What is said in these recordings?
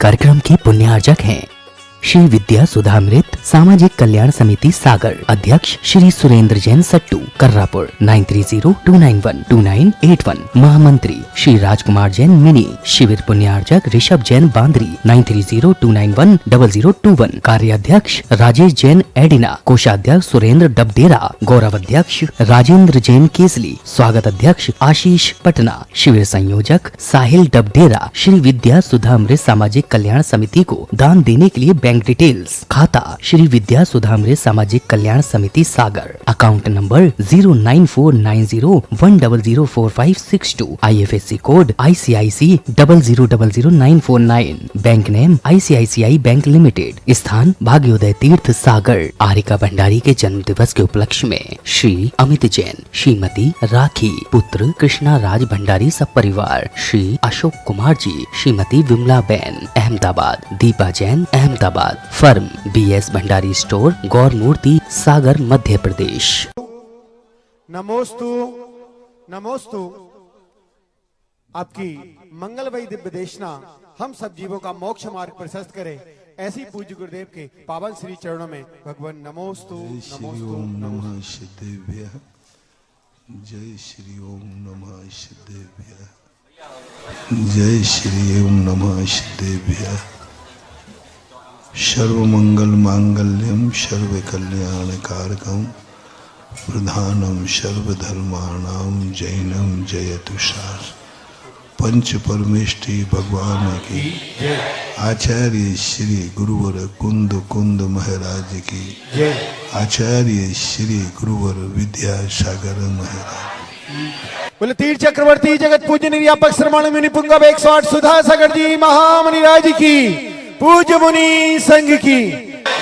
कार्यक्रम के पुण्यार्जक हैं श्री विद्या सुधामृत सामाजिक कल्याण समिति सागर, अध्यक्ष श्री सुरेंद्र जैन सट्टू कर्रापुर 9302912981, महामंत्री श्री राजकुमार जैन मिनी, शिविर पुण्यार्जक ऋषभ जैन बांद्री 9302910021, कार्याध्यक्ष राजेश जैन एडिना, कोषाध्यक्ष सुरेंद्र डबडेरा, गौरव अध्यक्ष राजेंद्र जैन केसली, स्वागत अध्यक्ष आशीष पटना, शिविर संयोजक साहिल डबडेरा। श्री विद्या सुधामृत सामाजिक कल्याण समिति को दान देने के लिए बैंक डिटेल्स, खाता श्री विद्या सुधामृत Samajik Kalyan Samiti Sagar, account number 09490100562, IFSC code ICIC 0000949, bank name ICICI bank limited, स्थान भाग्योदय तीर्थ सागर। आरिका भंडारी के जन्म दिवस के उपलक्ष्य में श्री अमित जैन, श्रीमती राखी, पुत्र कृष्णा राज भंडारी सब परिवार, Shri Ashok Kumar ji, Shrimati Vimla Ben Ahmedabad, Deepa Jain Ahmedabad, firm BS Bhandari store, Gaur Murti Sagar Madhya Pradesh. नमोस्तु नमोस्तु। आपकी मंगलमयी दिव्य देशना हम सब जीवों का मोक्ष मार्ग प्रशस्त करे, ऐसी पूज्य गुरुदेव के पावन श्री चरणों में भगवान नमोस्तु नमोस्तु नमः सिद्धेभ्यः। जय श्री ओम नमः सिद्धेभ्यः। जय श्री ओम नमः सिद्धेभ्यः। सर्वमंगल मांगल्यम सर्वकल्याणकारकम प्रधानम सर्वधर्माणाम जैनम जयतु शास। पंच परमेष्टि भगवान की, आचार्य श्री गुरुवर कुंद कुंद महाराज की, आचार्य श्री गुरुवर विद्यासागर महाराज। बोले तीर चक्रवर्ती जगत पूज्य निर्यापक श्रमण मुनि पुंगव 108 सुधा सागर जी महामुनि राज की, पूज्य मुनि संघ की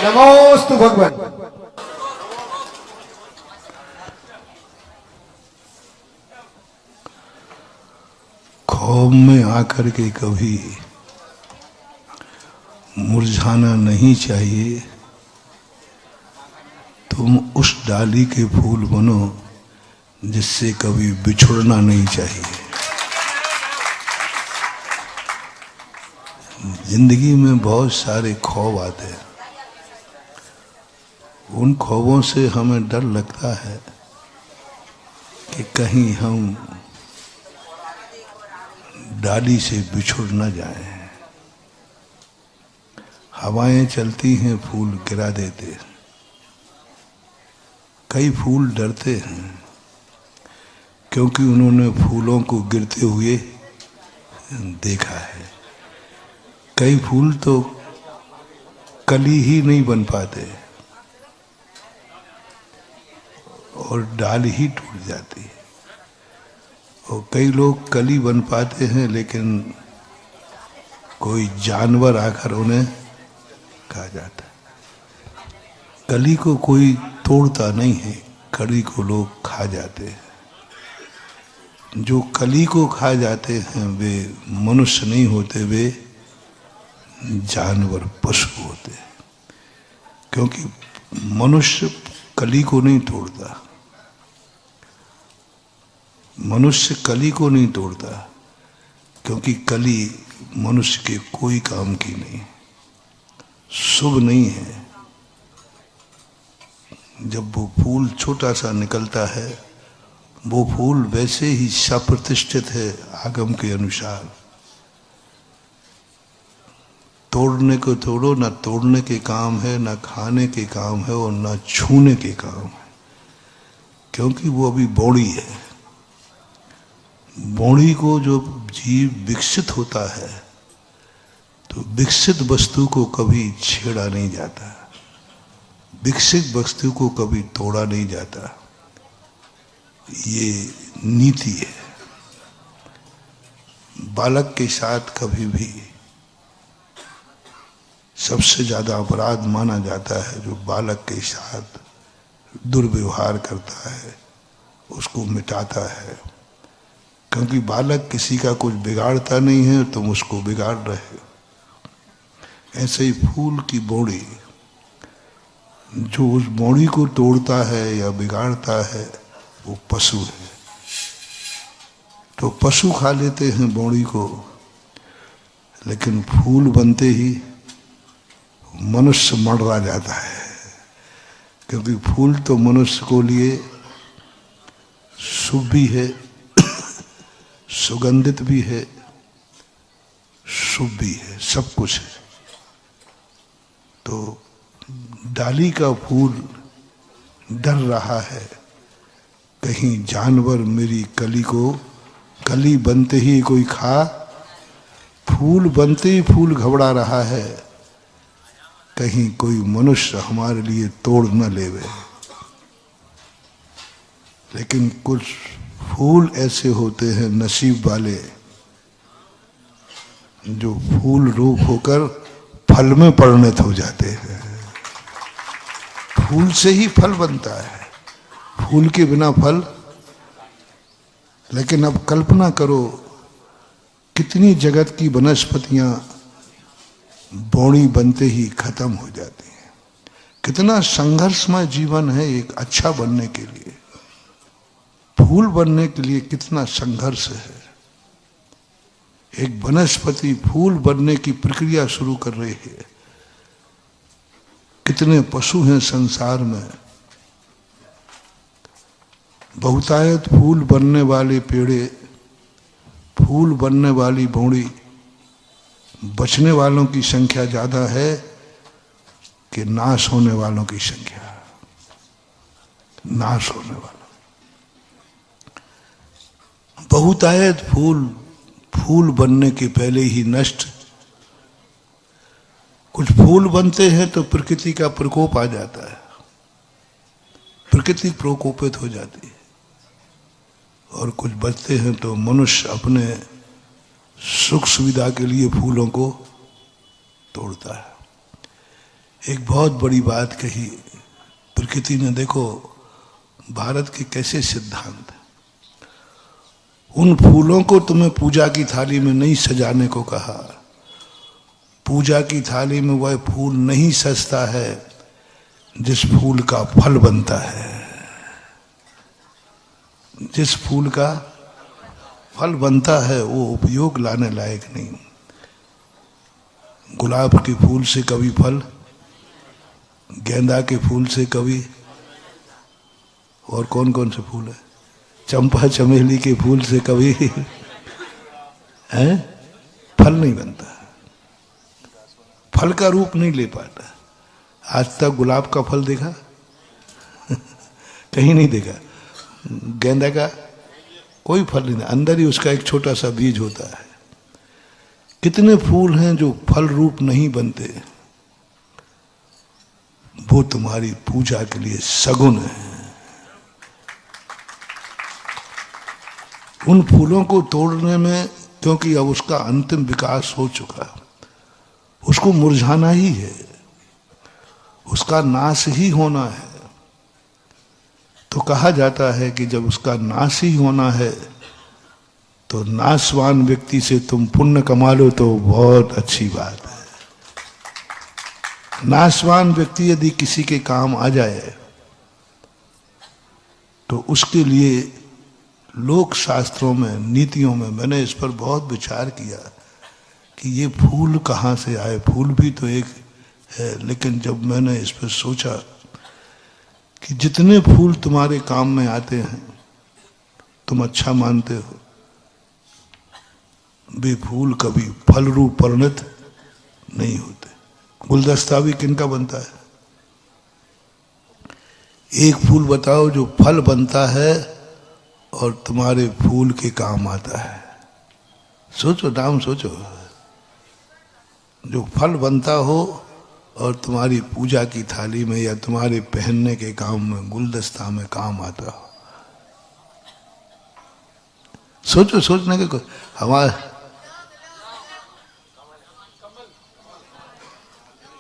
नमोस्तु भगवान। खौफ में आकर के कभी मुरझाना नहीं चाहिए। तुम उस डाली के फूल बनो जिससे कभी बिछुड़ना नहीं चाहिए। जिंदगी में बहुत सारे खौफ आते हैं, उन खौफों से हमें डर लगता है कि कहीं हम डाली से बिछुड़ न जाएं। हवाएं चलती हैं, फूल गिरा देते हैं। कई फूल डरते हैं क्योंकि उन्होंने फूलों को गिरते हुए देखा है। कई फूल तो कली ही नहीं बन पाते और डाल ही टूट जाती है, और कई लोग कली बन पाते हैं लेकिन कोई जानवर आकर उन्हें खा जाता है। कली को कोई तोड़ता नहीं है, कली को लोग खा जाते हैं। जो कली को खा जाते हैं वे मनुष्य नहीं होते, वे जानवर पशु होते हैं। क्योंकि मनुष्य कली को नहीं तोड़ता, मनुष्य कली को नहीं तोड़ता क्योंकि कली मनुष्य के कोई काम की नहीं, शुभ नहीं है। जब वो फूल छोटा सा निकलता है, वो फूल वैसे ही सप्रतिष्ठित है आगम के अनुसार। तोड़ने को तोड़ो, ना तोड़ने के काम है, ना खाने के काम है और ना छूने के काम है, क्योंकि वो अभी बौड़ी है। बौड़ी को जो जीव विकसित होता है तो विकसित वस्तु को कभी छेड़ा नहीं जाता, विकसित वस्तु को कभी तोड़ा नहीं जाता। ये नीति है। बालक के साथ कभी भी सबसे ज्यादा अपराध माना जाता है जो बालक के साथ दुर्व्यवहार करता है, उसको मिटाता है। क्योंकि बालक किसी का कुछ बिगाड़ता नहीं है, तुम उसको बिगाड़ रहे हो। ऐसे ही फूल की बौड़ी, जो उस बौड़ी को तोड़ता है या बिगाड़ता है वो पशु है। तो पशु खा लेते हैं बौड़ी को, लेकिन फूल बनते ही मनुष्य मर्रा जाता है, क्योंकि फूल तो मनुष्य को लिए शुभ भी है, सुगंधित भी है, शुभ भी है, सब कुछ है। तो डाली का फूल डर रहा है, कहीं जानवर मेरी कली को, कली बनते ही कोई खा। फूल बनते ही फूल घबरा रहा है, कहीं कोई मनुष्य हमारे लिए तोड़ न लेवे। लेकिन कुछ फूल ऐसे होते हैं नसीब वाले, जो फूल रूप होकर फल में परिणत हो जाते हैं। फूल से ही फल बनता है, फूल के बिना फल। लेकिन अब कल्पना करो, कितनी जगत की वनस्पतियां बौड़ी बनते ही खत्म हो जाती हैं। कितना संघर्षमय जीवन है एक अच्छा बनने के लिए। फूल बनने के लिए कितना संघर्ष है। एक वनस्पति फूल बनने की प्रक्रिया शुरू कर रही है। कितने पशु हैं संसार में। बहुतायत फूल बनने वाले पेड़े, फूल बनने वाली बौड़ी, बचने वालों की संख्या ज्यादा है कि नाश होने वालों की संख्या। नाश होने वालों, बहुतायत फूल फूल बनने के पहले ही नष्ट। कुछ फूल बनते हैं तो प्रकृति का प्रकोप आ जाता है, प्रकृति प्रकोपित हो जाती है। और कुछ बचते हैं तो मनुष्य अपने सुख सुविधा के लिए फूलों को तोड़ता है। एक बहुत बड़ी बात कही प्रकृति ने। देखो भारत के कैसे सिद्धांत। उन फूलों को तुम्हें पूजा की थाली में नहीं सजाने को कहा। पूजा की थाली में वह फूल नहीं सजता है जिस फूल का फल बनता है। जिस फूल का फल बनता है वो उपयोग लाने लायक नहीं। गुलाब के फूल से कभी फल, गेंदा के फूल से कभी, और कौन कौन से फूल है, चंपा चमेली के फूल से कभी है फल नहीं बनता, फल का रूप नहीं ले पाता। आज तक गुलाब का फल देखा? कहीं नहीं देखा। गेंदा का कोई फल नहीं, अंदर ही उसका एक छोटा सा बीज होता है। कितने फूल हैं जो फल रूप नहीं बनते, वो तुम्हारी पूजा के लिए सगुन है। उन फूलों को तोड़ने में, क्योंकि अब उसका अंतिम विकास हो चुका, उसको मुरझाना ही है, उसका नाश ही होना है। तो कहा जाता है कि जब उसका नाश ही होना है तो नाशवान व्यक्ति से तुम पुण्य कमा लो तो बहुत अच्छी बात है। नाशवान व्यक्ति यदि किसी के काम आ जाए तो उसके लिए लोक शास्त्रों में, नीतियों में मैंने इस पर बहुत विचार किया कि ये फूल कहाँ से आए। फूल भी तो एक है, लेकिन जब मैंने इस पर सोचा कि जितने फूल तुम्हारे काम में आते हैं, तुम अच्छा मानते हो, वे फूल कभी फल रूप परिणत नहीं होते। गुलदस्ता भी किनका बनता है? एक फूल बताओ जो फल बनता है और तुम्हारे फूल के काम आता है। सोचो, नाम सोचो। जो फल बनता हो और तुम्हारी पूजा की थाली में या तुम्हारे पहनने के काम में, गुलदस्ता में काम आता हो। सोचो, सोचने के हमारा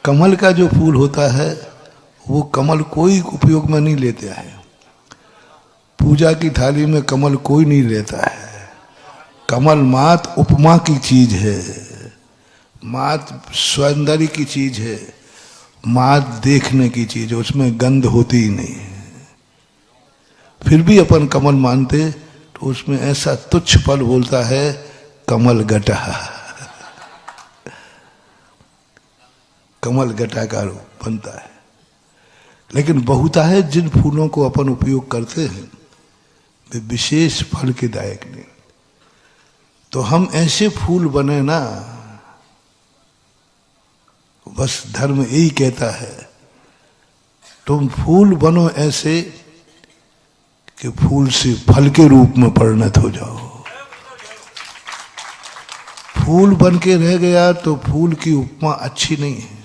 कमल का जो फूल होता है वो कमल कोई उपयोग में नहीं लेते हैं। पूजा की थाली में कमल कोई नहीं लेता है। कमल मात उपमा की चीज है, मात सौंदर्य की चीज है, मात देखने की चीज है, उसमें गंध होती ही नहीं है। फिर भी अपन कमल मानते तो उसमें ऐसा तुच्छ फल बोलता है, कमल गटा। कमल घटाकार बनता है। लेकिन बहुतायत जिन फूलों को अपन उपयोग करते हैं वे विशेष फल के दायक नहीं। तो हम ऐसे फूल बने ना, बस धर्म यही कहता है तुम फूल बनो ऐसे कि फूल से फल के रूप में परिणत हो जाओ। फूल बन के रह गया तो फूल की उपमा अच्छी नहीं है।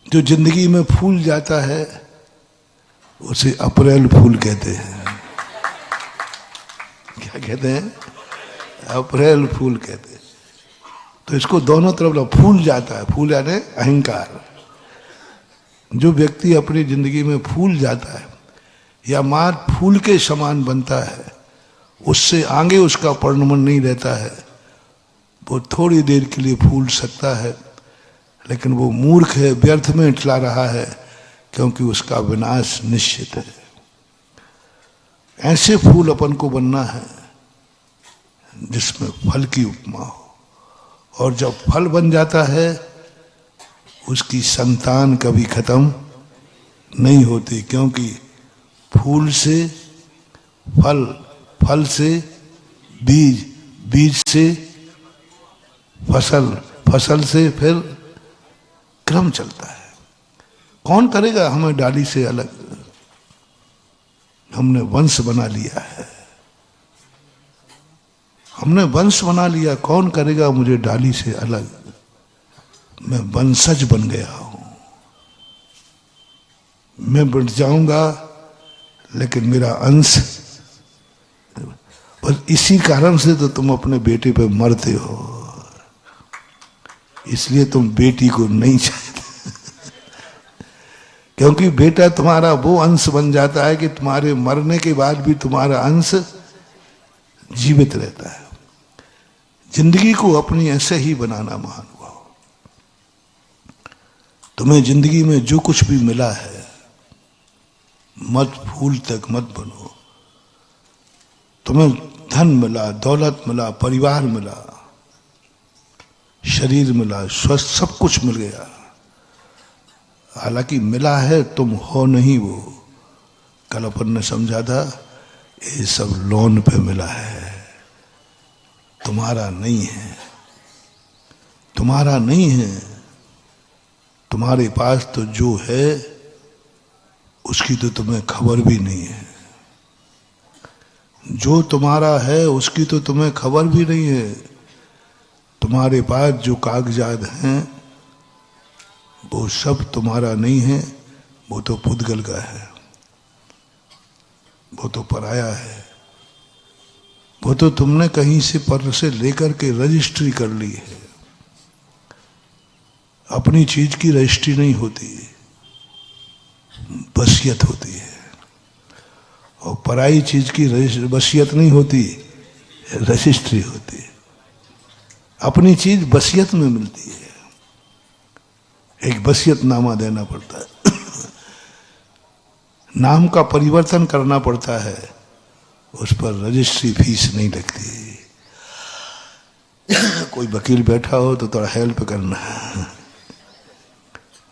जो जिंदगी में फूल जाता है उसे अप्रैल फूल कहते हैं। क्या कहते हैं? अप्रैल फूल कहते हैं। तो इसको दोनों तरफ फूल जाता है, फूल यानी अहंकार। जो व्यक्ति अपनी जिंदगी में फूल जाता है या मात्र फूल के समान बनता है, उससे आगे उसका परिणमन नहीं रहता है। वो थोड़ी देर के लिए फूल सकता है, लेकिन वो मूर्ख है, व्यर्थ में चला रहा है, क्योंकि उसका विनाश निश्चित है। ऐसे फूल अपन को बनना है जिसमें फल की उपमा हो। और जब फल बन जाता है उसकी संतान कभी खत्म नहीं होती, क्योंकि फूल से फल, फल से बीज, बीज से फसल, फसल से फिर क्रम चलता है। कौन करेगा हमें डाली से अलग? हमने वंश बना लिया है, हमने वंश बना लिया। कौन करेगा मुझे डाली से अलग? मैं वंशज बन गया हूं। मैं बढ़ जाऊंगा लेकिन मेरा अंश, बस इसी कारण से तो तुम अपने बेटे पे मरते हो। इसलिए तुम बेटी को नहीं चाहते, क्योंकि बेटा तुम्हारा वो अंश बन जाता है कि तुम्हारे मरने के बाद भी तुम्हारा अंश जीवित रहता है। जिंदगी को अपनी ऐसे ही बनाना महानुभाव। तुम्हें जिंदगी में जो कुछ भी मिला है, मत फूल तक मत बनो। तुम्हें धन मिला, दौलत मिला, परिवार मिला, शरीर मिला, स्वस्थ, सब कुछ मिल गया। हालांकि मिला है, तुम हो नहीं वो। कल अपन ने समझा था ये सब लोन पे मिला है, तुम्हारा नहीं है, तुम्हारा नहीं है। तुम्हारे पास तो जो है उसकी तो तुम्हें खबर भी नहीं है। जो तुम्हारा है उसकी तो तुम्हें खबर भी नहीं है। तुम्हारे पास जो कागजात हैं वो सब तुम्हारा नहीं है, वो तो पुद्गल का है, वो तो पराया है। वो तो तुमने कहीं से पर से लेकर के रजिस्ट्री कर ली है। अपनी चीज की रजिस्ट्री नहीं होती, वसीयत होती है। और पराई चीज की वसीयत नहीं होती, रजिस्ट्री होती है। अपनी चीज वसीयत में मिलती है, एक वसीयतनामा देना पड़ता है, नाम का परिवर्तन करना पड़ता है, उस पर रजिस्ट्री फीस नहीं लगती। कोई वकील बैठा हो तो थोड़ा हेल्प करना।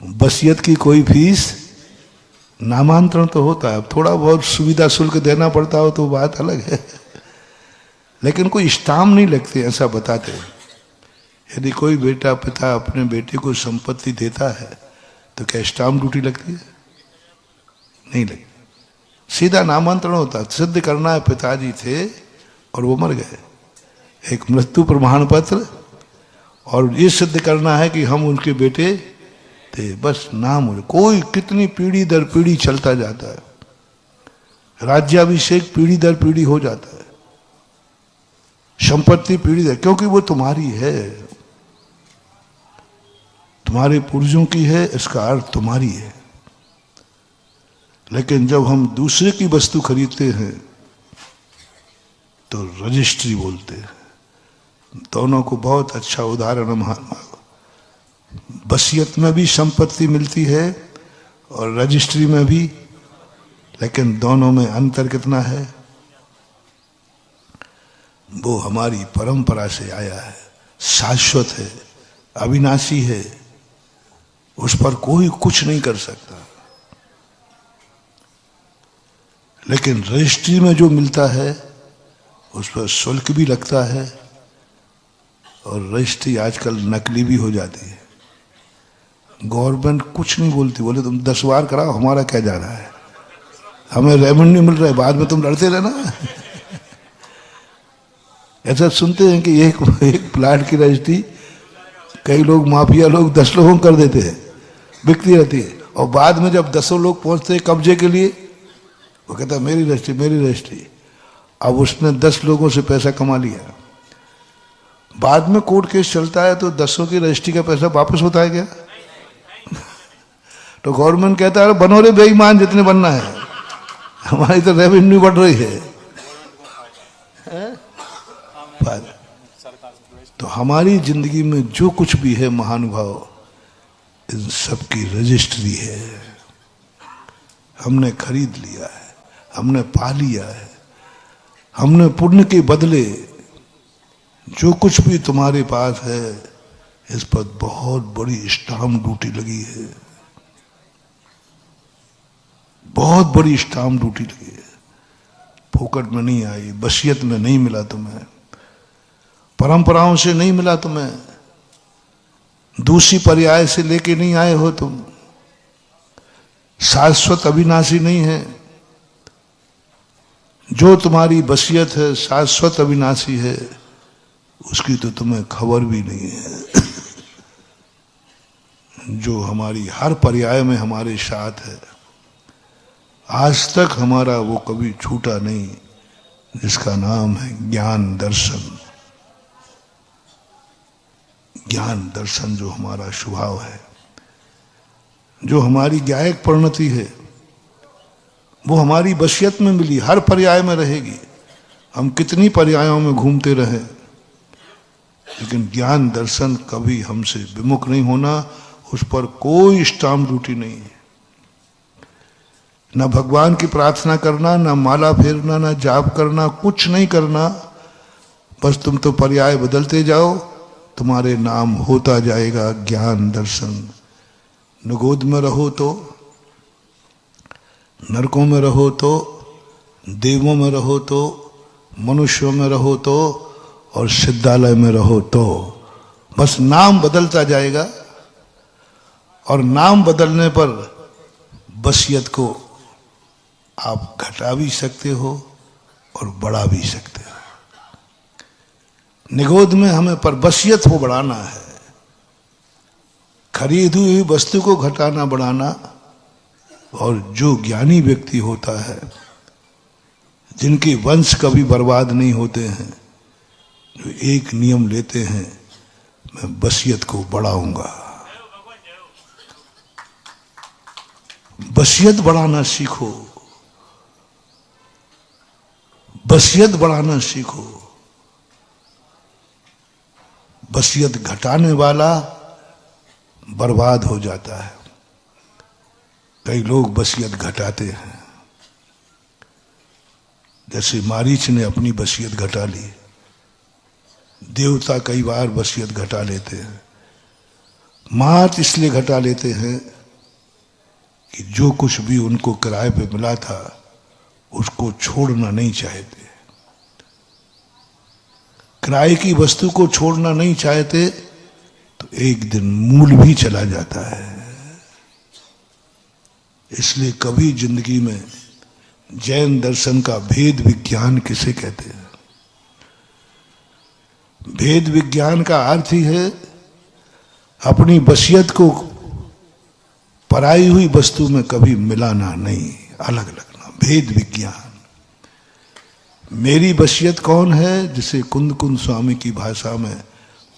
वसीयत की कोई फीस, नामांतरण तो होता है, थोड़ा बहुत सुविधा शुल्क देना पड़ता हो तो बात अलग है, लेकिन कोई स्टाम्प नहीं लगती, ऐसा बताते हैं। यदि कोई बेटा पिता अपने बेटे को संपत्ति देता है तो क्या स्टाम्प ड्यूटी लगती है? नहीं लगती, सीधा नामांतरण होता है। सिद्ध करना है पिताजी थे और वो मर गए, एक मृत्यु प्रमाण पत्र, और ये सिद्ध करना है कि हम उनके बेटे थे, बस नाम हो। कोई कितनी पीढ़ी दर पीढ़ी चलता जाता है, राज्याभिषेक पीढ़ी दर पीढ़ी हो जाता है, संपत्ति पीढ़ी दर, क्योंकि वो तुम्हारी है, तुम्हारे पूर्वजों की है, इसका अर्थ तुम्हारी है। लेकिन जब हम दूसरे की वस्तु खरीदते हैं तो रजिस्ट्री बोलते हैं। दोनों को बहुत अच्छा उदाहरण है। वसीयत में भी संपत्ति मिलती है और रजिस्ट्री में भी, लेकिन दोनों में अंतर कितना है? वो हमारी परंपरा से आया है, शाश्वत है, अविनाशी है, उस पर कोई कुछ नहीं कर सकता। लेकिन रजिस्ट्री में जो मिलता है उस पर शुल्क भी लगता है, और रजिस्ट्री आजकल नकली भी हो जाती है। गवर्नमेंट कुछ नहीं बोलती, बोले तुम 10 बार कराओ, हमारा क्या जा रहा है, हमें रेवेन्यू मिल रहा है, बाद में तुम लड़ते रहना। ऐसा सुनते हैं कि एक प्लाट की रजिस्ट्री कई लोग माफिया लोग 10 लोगों कर देते हैं, बिकती रहती है, और बाद में जब 10 लोग पहुंचते हैं कब्जे के लिए, वो कहता है मेरी रजिस्ट्री मेरी रजिस्ट्री। अब उसने 10 लोगों से पैसा कमा लिया, बाद में कोर्ट केस चलता है तो 10 की रजिस्ट्री का पैसा वापस होता है क्या? तो गवर्नमेंट कहता है बनो रे बेईमान जितने बनना है, हमारी तो रेवेन्यू बढ़ रही है। तो हमारी जिंदगी में जो कुछ भी है महानुभाव, इन सब की रजिस्ट्री है। हमने खरीद लिया है, हमने पा लिया है, हमने पुण्य के बदले जो कुछ भी तुम्हारे पास है इस पर बहुत बड़ी स्टाम्प ड्यूटी लगी है, बहुत बड़ी स्टाम्प ड्यूटी लगी है। फोकट में नहीं आई, वसीयत में नहीं मिला तुम्हें, परंपराओं से नहीं मिला तुम्हें, दूसरी पर्याय से लेके नहीं आए हो तुम, शाश्वत अविनाशी नहीं है। जो तुम्हारी वसीयत है शाश्वत अविनाशी है, उसकी तो तुम्हें खबर भी नहीं है। जो हमारी हर पर्याय में हमारे साथ है, आज तक हमारा वो कभी छूटा नहीं, जिसका नाम है ज्ञान दर्शन। ज्ञान दर्शन जो हमारा स्वभाव है, जो हमारी ज्ञायक परिणति है, वो हमारी वसीयत में मिली, हर पर्याय में रहेगी। हम कितनी पर्यायों में घूमते रहे, लेकिन ज्ञान दर्शन कभी हमसे विमुख नहीं होना, उस पर कोई स्टाम्प ड्यूटी नहीं है। ना भगवान की प्रार्थना करना, ना माला फेरना, ना जाप करना, कुछ नहीं करना, बस तुम तो पर्याय बदलते जाओ, तुम्हारे नाम होता जाएगा ज्ञान दर्शन। निगोद में रहो तो, नरकों में रहो तो, देवों में रहो तो, मनुष्यों में रहो तो, और सिद्धालय में रहो तो, बस नाम बदलता जाएगा। और नाम बदलने पर वसीयत को आप घटा भी सकते हो और बढ़ा भी सकते हो। निगोद में हमें पर वसीयत को बढ़ाना है, खरीदी हुई वस्तु को घटाना बढ़ाना। और जो ज्ञानी व्यक्ति होता है, जिनके वंश कभी बर्बाद नहीं होते हैं, जो एक नियम लेते हैं, मैं वसीयत को बढ़ाऊंगा। वसीयत बढ़ाना सीखो, वसीयत बढ़ाना सीखो। वसीयत घटाने वाला बर्बाद हो जाता है। कई लोग वसीयत घटाते हैं, जैसे मारीच ने अपनी वसीयत घटा ली। देवता कई बार वसीयत घटा लेते हैं, मात इसलिए घटा लेते हैं कि जो कुछ भी उनको किराए पे मिला था उसको छोड़ना नहीं चाहते। किराए की वस्तु को छोड़ना नहीं चाहते तो एक दिन मूल भी चला जाता है। इसलिए कभी जिंदगी में जैन दर्शन का भेद विज्ञान किसे कहते हैं? भेद विज्ञान का अर्थ ही है अपनी वसीयत को पराई हुई वस्तु में कभी मिलाना नहीं, अलग रखना। भेद विज्ञान। मेरी वसीयत कौन है? जिसे कुंद कुंद स्वामी की भाषा में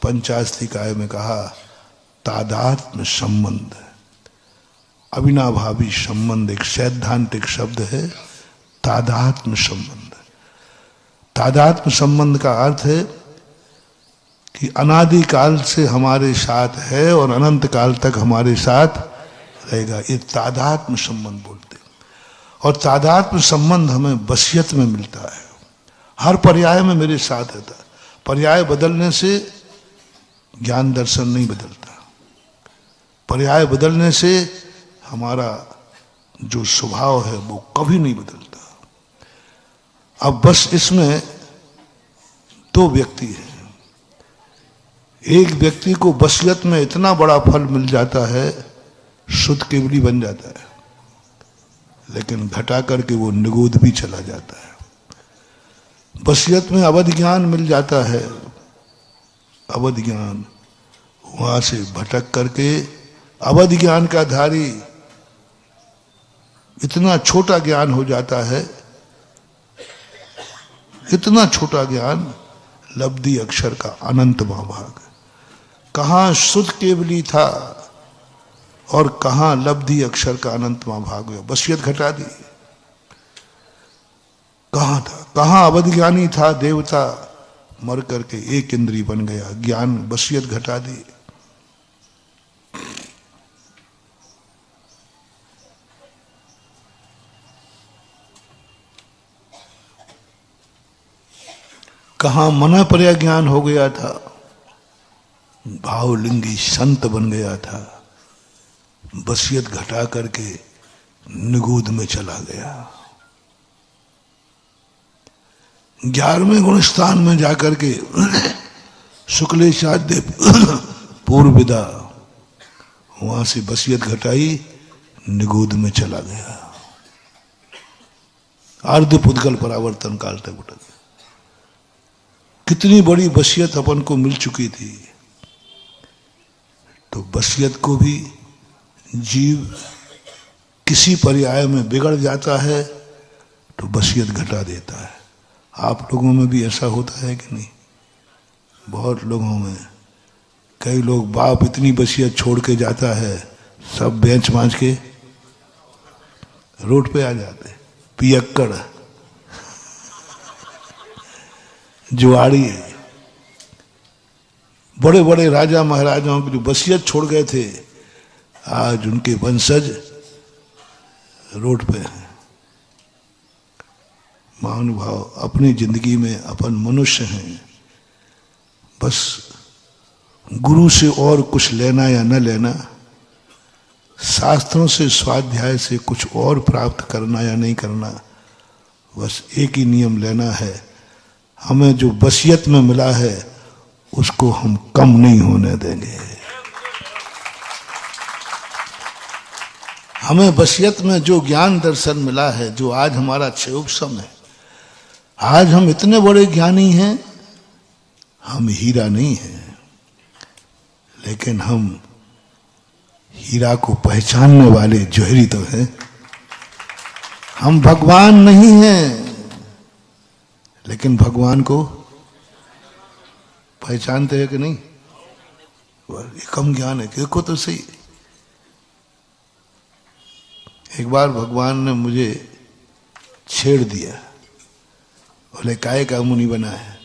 पंचास्तिकाय में कहा, तादात्म्य संबंध, अविनाभावी संबंध। एक सैद्धांतिक शब्द है तादात्म्य संबंध। तादात्म्य संबंध का अर्थ है कि अनादि काल से हमारे साथ है और अनंत काल तक हमारे साथ रहेगा। ये तादात्म्य संबंध बोलते हैं। और तादात्म्य संबंध हमें वसीयत में मिलता है, हर पर्याय में मेरे साथ रहता है। पर्याय बदलने से ज्ञान दर्शन नहीं बदलता। पर्याय बदलने से हमारा जो स्वभाव है वो कभी नहीं बदलता। अब बस इसमें दो व्यक्ति हैं। एक व्यक्ति को वसीयत में इतना बड़ा फल मिल जाता है, शुद्ध केवली बन जाता है, लेकिन घटा करके वो निगोद भी चला जाता है। वसीयत में अवध ज्ञान मिल जाता है, अवध ज्ञान वहां से भटक करके अवध ज्ञान का धारी इतना छोटा ज्ञान हो जाता है, इतना छोटा ज्ञान, लब्धि अक्षर का अनंत महाभाग। कहां शुद्ध केवली था और कहां लब्धि अक्षर का अनंत महाभाग हुआ, वसीयत घटा दी। कहां था, कहां अवध ज्ञानी था, देवता, मर करके एक इंद्री बन गया, ज्ञान वसीयत घटा दी। कहां मना पर्या ज्ञान हो गया था, भावलिंगी संत बन गया था, वसीयत घटा करके निगूद में चला गया। 11वें गुण स्थान में जाकर के शुक्लेशाद्य पूर्व विदा, वहां से वसीयत घटाई, निगूद में चला गया। अर्ध पुद्गल परावर्तन काल तक उठा। कितनी बड़ी वसीयत अपन को मिल चुकी थी। तो वसीयत को भी जीव किसी पर्याय में बिगड़ जाता है तो वसीयत घटा देता है। आप लोगों में भी ऐसा होता है कि नहीं? बहुत लोगों में, कई लोग बाप इतनी वसीयत छोड़ के जाता है, सब बेंच मांझ के रोड पे आ जाते, पियक्कड़, जुआड़ी। बड़े बड़े राजा महाराजाओं की जो वसीयत छोड़ गए थे, आज उनके वंशज रोड पे हैं। महानुभाव, अपनी जिंदगी में अपन मनुष्य हैं, बस गुरु से और कुछ लेना या न लेना, शास्त्रों से स्वाध्याय से कुछ और प्राप्त करना या नहीं करना, बस एक ही नियम लेना है, हमें जो वसीयत में मिला है उसको हम कम नहीं होने देंगे। हमें वसीयत में जो ज्ञान दर्शन मिला है, जो आज हमारा क्षयोपम है, आज हम इतने बड़े ज्ञानी हैं, हम हीरा नहीं हैं, लेकिन हम हीरा को पहचानने वाले जौहरी तो हैं। हम भगवान नहीं हैं, लेकिन भगवान को पहचानते हैं कि नहीं? ये कम ज्ञान है। देखो तो सही, एक बार भगवान ने मुझे छेड़ दिया, बोले काय का मुनि बना है?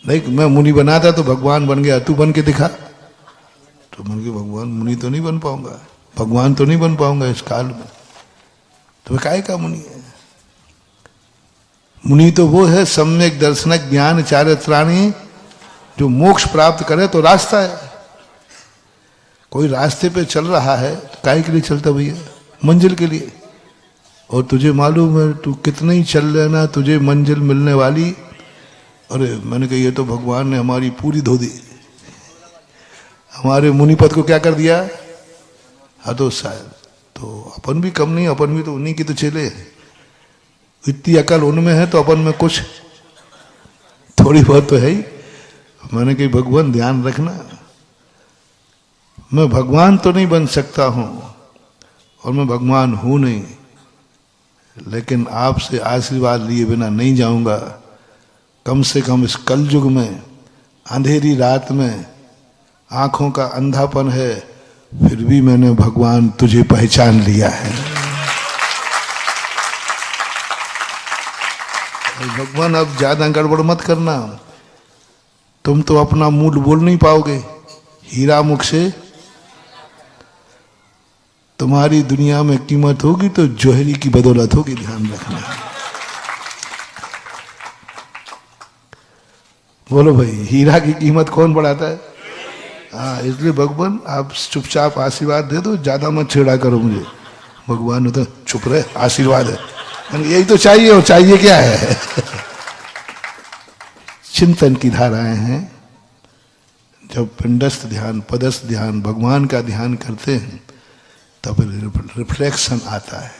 नहीं, मैं मुनि बना था तो भगवान बन गया, तू बन के दिखा। तो मन के भगवान मुनि तो नहीं बन पाऊंगा, भगवान तो नहीं बन पाऊंगा इस काल में, तो काय का मुनि है? मुनि तो वो है सम्यक दर्शनक ज्ञान चारित्राणी, जो मोक्ष प्राप्त करे तो रास्ता है। कोई रास्ते पे चल रहा है, काहे के लिए चलता भैया? मंजिल के लिए। और तुझे मालूम है तू कितना ही चल लेना, तुझे मंजिल मिलने वाली। अरे मैंने कहा ये तो भगवान ने हमारी पूरी धो दी, हमारे मुनिपद को क्या कर दिया? तो शायद तो अपन भी कम नहीं, अपन भी तो उन्हीं की तो चेले हैं। इतनी अकल उनमें है तो अपन में कुछ थोड़ी बहुत तो है ही। मैंने कही भगवान ध्यान रखना, मैं भगवान तो नहीं बन सकता हूं और मैं भगवान हूं नहीं, लेकिन आपसे आशीर्वाद लिए बिना नहीं जाऊंगा। कम से कम इस कलयुग में, अंधेरी रात में आंखों का अंधापन है, फिर भी मैंने भगवान तुझे पहचान लिया है। भगवान अब ज्यादा गड़बड़ मत करना, तुम तो अपना मूल बोल नहीं पाओगे। हीरा मुख से तुम्हारी दुनिया में कीमत होगी तो जौहरी की बदौलत होगी, ध्यान रखना। बोलो भाई, हीरा की कीमत कौन बढ़ाता है? हाँ, इसलिए भगवान आप चुपचाप आशीर्वाद दे दो, ज्यादा मत छेड़ा करो मुझे। भगवान ने तो चुप रहे, आशीर्वाद है, यही तो चाहिए। और चाहिए क्या है? चिंतन की धाराएं हैं। जब पिंडस्थ ध्यान, पदस्थ ध्यान, भगवान का ध्यान करते हैं तब रिफ्लेक्शन आता है।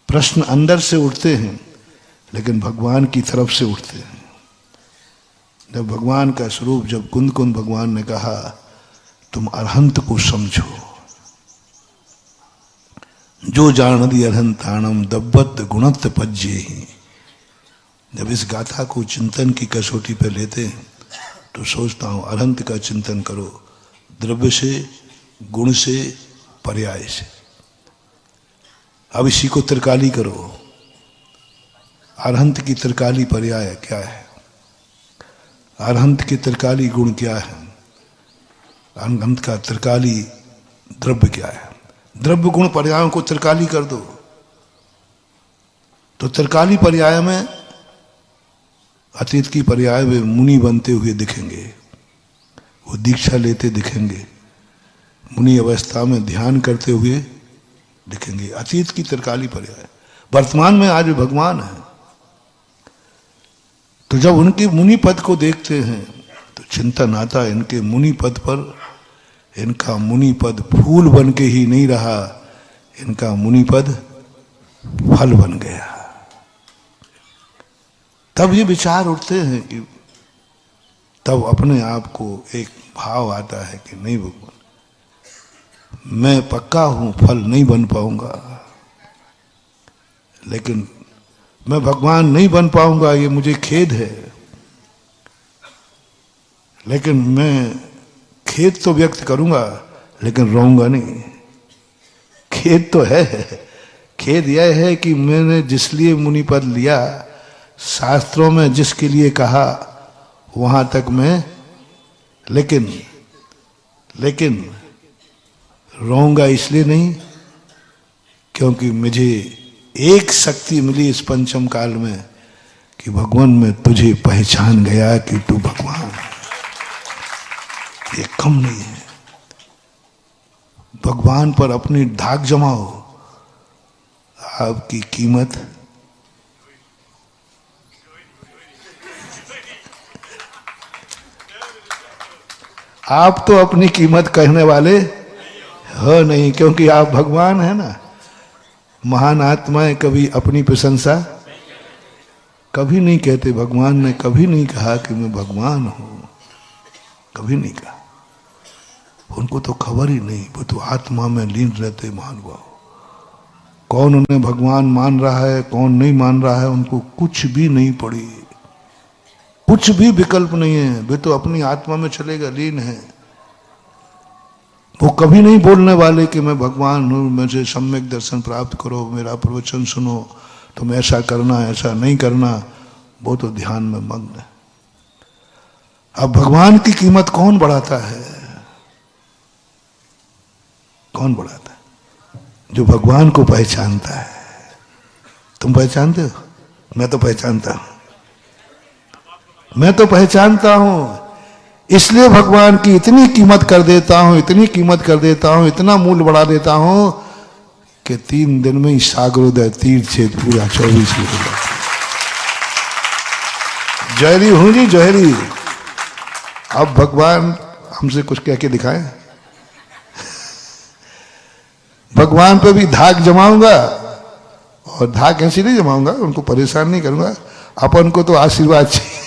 प्रश्न अंदर से उठते हैं लेकिन भगवान की तरफ से उठते हैं। जब भगवान का स्वरूप, जब कुंद कुंद भगवान ने कहा तुम अरहंत को समझो, जो जानदी अरहंताणम दब्बत गुणत पज्जे ही। जब इस गाथा को चिंतन की कसौटी पर लेते हैं तो सोचता हूं अरहंत का चिंतन करो, द्रव्य से, गुण से, पर्याय से। अब इसी को त्रिकाली करो। अरहंत की त्रिकाली पर्याय क्या है? अरहंत के त्रिकाली गुण क्या है? अरहंत का त्रिकाली द्रव्य क्या है? द्रव्य गुण पर्यायों को त्रिकाली कर दो तो त्रिकाली पर्याय में अतीत की पर्याय में मुनि बनते हुए दिखेंगे, वो दीक्षा लेते दिखेंगे, मुनि अवस्था में ध्यान करते हुए दिखेंगे। अतीत की त्रिकाली पर्याय। वर्तमान में आज भगवान है, तो जब उनके मुनि पद को देखते हैं तो चिंतन आता है इनके मुनि पद पर। इनका मुनि पद फूल बन के ही नहीं रहा, इनका मुनि पद फल बन गया। तब ये विचार उठते हैं कि तब अपने आप को एक भाव आता है कि नहीं भगवान, मैं पक्का हूं फल नहीं बन पाऊंगा, लेकिन मैं भगवान नहीं बन पाऊंगा, ये मुझे खेद है। लेकिन मैं खेद तो व्यक्त करूंगा लेकिन रोऊंगा नहीं। खेद तो है, खेद यह है कि मैंने जिस लिए मुनि पद लिया, शास्त्रों में जिसके लिए कहा वहां तक मैं, लेकिन रोऊंगा इसलिए नहीं क्योंकि मुझे एक शक्ति मिली इस पंचम काल में कि भगवान मैं तुझे पहचान गया कि तू भगवान है। ये कम नहीं है। भगवान पर अपनी धाक जमाओ, आपकी कीमत आप तो अपनी कीमत कहने वाले हो नहीं, क्योंकि आप भगवान है ना। महान आत्माएं कभी अपनी प्रशंसा कभी नहीं कहते। भगवान ने कभी नहीं कहा कि मैं भगवान हूं, कभी नहीं कहा। उनको तो खबर ही नहीं, वो तो आत्मा में लीन रहते महानुभाव। कौन उन्हें भगवान मान रहा है, कौन नहीं मान रहा है, उनको कुछ भी नहीं पड़ी, कुछ भी विकल्प नहीं है। वे तो अपनी आत्मा में चलेगा, लीन है। वो कभी नहीं बोलने वाले कि मैं भगवान हूं, मुझे सम्यक दर्शन प्राप्त करो, मेरा प्रवचन सुनो, तुम ऐसा करना ऐसा नहीं करना। वो तो ध्यान में मग्न है। अब भगवान की कीमत कौन बढ़ाता है? कौन बढ़ाता है? जो भगवान को पहचानता है। तुम पहचानते हो? मैं तो पहचानता हूं, मैं तो पहचानता हूं। इसलिए भगवान की इतनी कीमत कर देता हूं, इतनी कीमत कर देता हूं, इतना मूल्य बढ़ा देता हूं कि 3 दिन में ही सागरोदय तीर्थ छेद पूरा 24 हो जाता। जहरी हूं जी, जहरी। अब भगवान हमसे कुछ कह के दिखाएं। भगवान पे भी धाक जमाऊंगा, और धाक ऐसी नहीं जमाऊंगा, उनको परेशान नहीं करूंगा। अपन को तो आशीर्वाद चाहिए।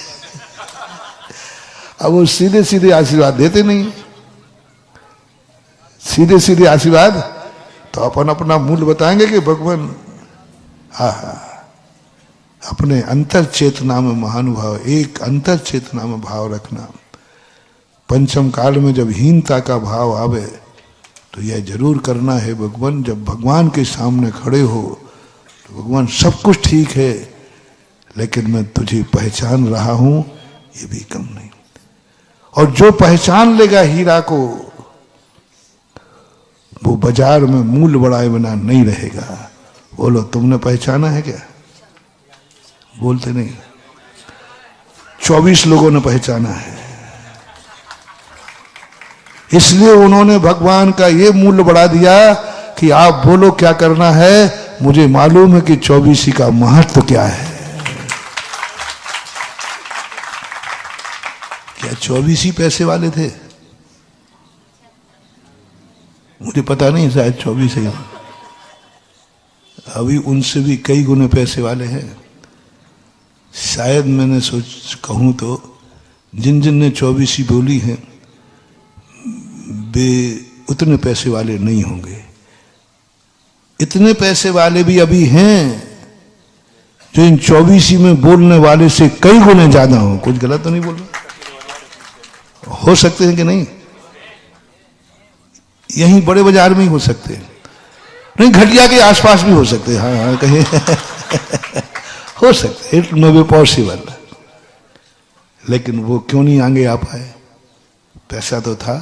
अब वो सीधे सीधे आशीर्वाद देते नहीं, सीधे सीधे आशीर्वाद। तो अपन अपना मूल्य बताएंगे कि भगवान अपने अंतर चेतना में महानुभाव, एक अंतर चेतना में भाव रखना। पंचम काल में जब हीनता का भाव आवे तो यह जरूर करना है भगवान, जब भगवान के सामने खड़े हो तो भगवान सब कुछ ठीक है, लेकिन मैं तुझे पहचान रहा हूं, ये भी कम नहीं। और जो पहचान लेगा हीरा को, वो बाजार में मूल्य बढ़ाए बिना नहीं रहेगा। बोलो, तुमने पहचाना है क्या? बोलते नहीं। 24 लोगों ने पहचाना है। इसलिए उन्होंने भगवान का ये मूल्य बढ़ा दिया कि आप बोलो क्या करना है, मुझे मालूम है कि 24 का महत्व क्या है। क्या 24 पैसे वाले थे? मुझे पता नहीं, शायद 24 ही। अभी उनसे भी कई गुने पैसे वाले हैं। शायद मैंने कहूं तो जिन जिन ने 24 बोली है वे उतने पैसे वाले नहीं होंगे। इतने पैसे वाले भी अभी हैं जो इन 24 में बोलने वाले से कई गुने ज्यादा हो। कुछ गलत तो नहीं बोल रहा? हो सकते हैं कि नहीं? यहीं बड़े बाजार में ही हो सकते हैं, नहीं घटिया के आसपास भी हो सकते हैं। हाँ कहीं हो सकते हैं, इट नो बी पॉसिबल। लेकिन वो क्यों नहीं आगे आ पाए? पैसा तो था,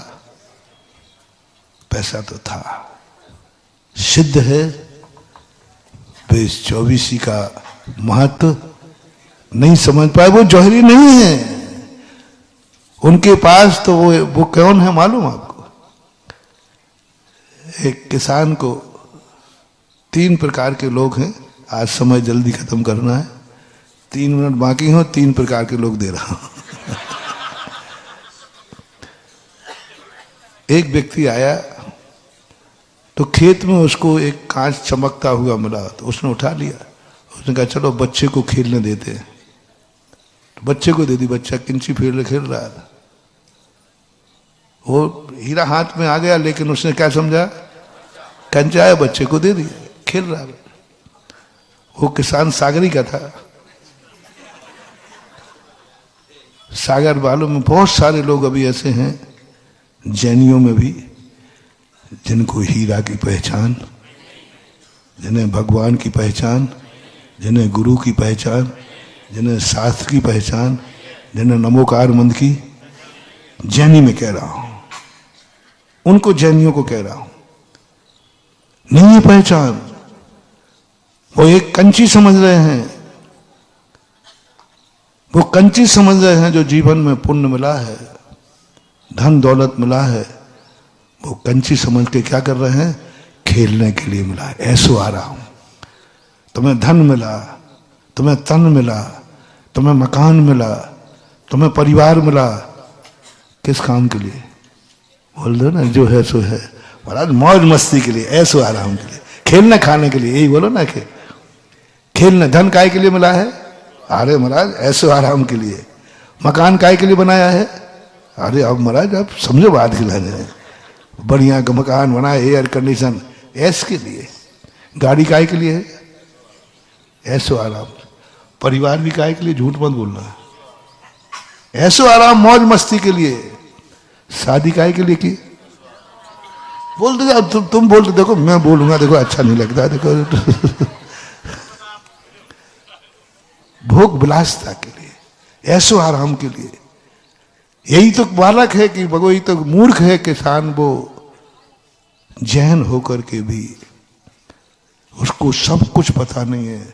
पैसा तो था। सिद्ध है वे इस 24 का महत्व नहीं समझ पाए। वो जौहरी नहीं है उनके पास, तो वो कौन है मालूम आपको? एक किसान को 3 प्रकार के लोग हैं। आज समय जल्दी खत्म करना है, 3 मिनट बाकी हो, 3 प्रकार के लोग दे रहा हूं। एक व्यक्ति आया तो खेत में उसको एक कांच चमकता हुआ मिला, तो उसने उठा लिया। उसने कहा चलो बच्चे को खेलने देते हैं, तो बच्चे को दे दी। बच्चा किंची फेर खेल रहा था, वो हीरा हाथ में आ गया, लेकिन उसने क्या समझा, कंचा है, बच्चे को दे दिया, खेल रहा है। वो किसान सागरी का था। सागर वालों में बहुत सारे लोग अभी ऐसे हैं, जैनियों में भी, जिनको हीरा की पहचान, जिन्हें भगवान की पहचान, जिन्हें गुरु की पहचान, जिन्हें शास्त्र की पहचान, जिन्हें नमोकार मंत्र की, जैनी में कह रहा हूं, उनको जैनियों को कह रहा हूं, नहीं है पहचान। वो एक कंची समझ रहे हैं, वो कंची समझ रहे हैं। जो जीवन में पुण्य मिला है, धन दौलत मिला है, वो कंची समझ के क्या कर रहे हैं, खेलने के लिए मिला है। ऐसो आ रहा हूं, तुम्हें धन मिला, तुम्हें तन मिला, तुम्हें मकान मिला, तुम्हें परिवार मिला, किस काम के लिए? बोल दो ना, जो है सो है महाराज, मौज मस्ती के लिए, ऐसो आराम के लिए, खेलने खाने के लिए, यही बोलो ना कि खेलने। धन काय के लिए मिला है? अरे महाराज ऐसो आराम के लिए। मकान काय के लिए बनाया है? अरे अब महाराज आप समझो बात खिलाने, बढ़िया का मकान बनाए, एयर कंडीशन, ऐस के लिए। गाड़ी काय के लिए है? ऐसो आराम। परिवार भी काय के लिए? झूठ मत बोलना, ऐसो आराम मौज मस्ती के लिए। शादी काय के लिए की? बोल दो, तुम बोल दो, देखो मैं बोलूंगा, देखो अच्छा नहीं लगता, देखो भोग विलासता के लिए, ऐसो आराम के लिए। यही तो बालक है कि भगवई तो मूर्ख है किसान, वो जैन होकर के भी उसको सब कुछ पता नहीं है।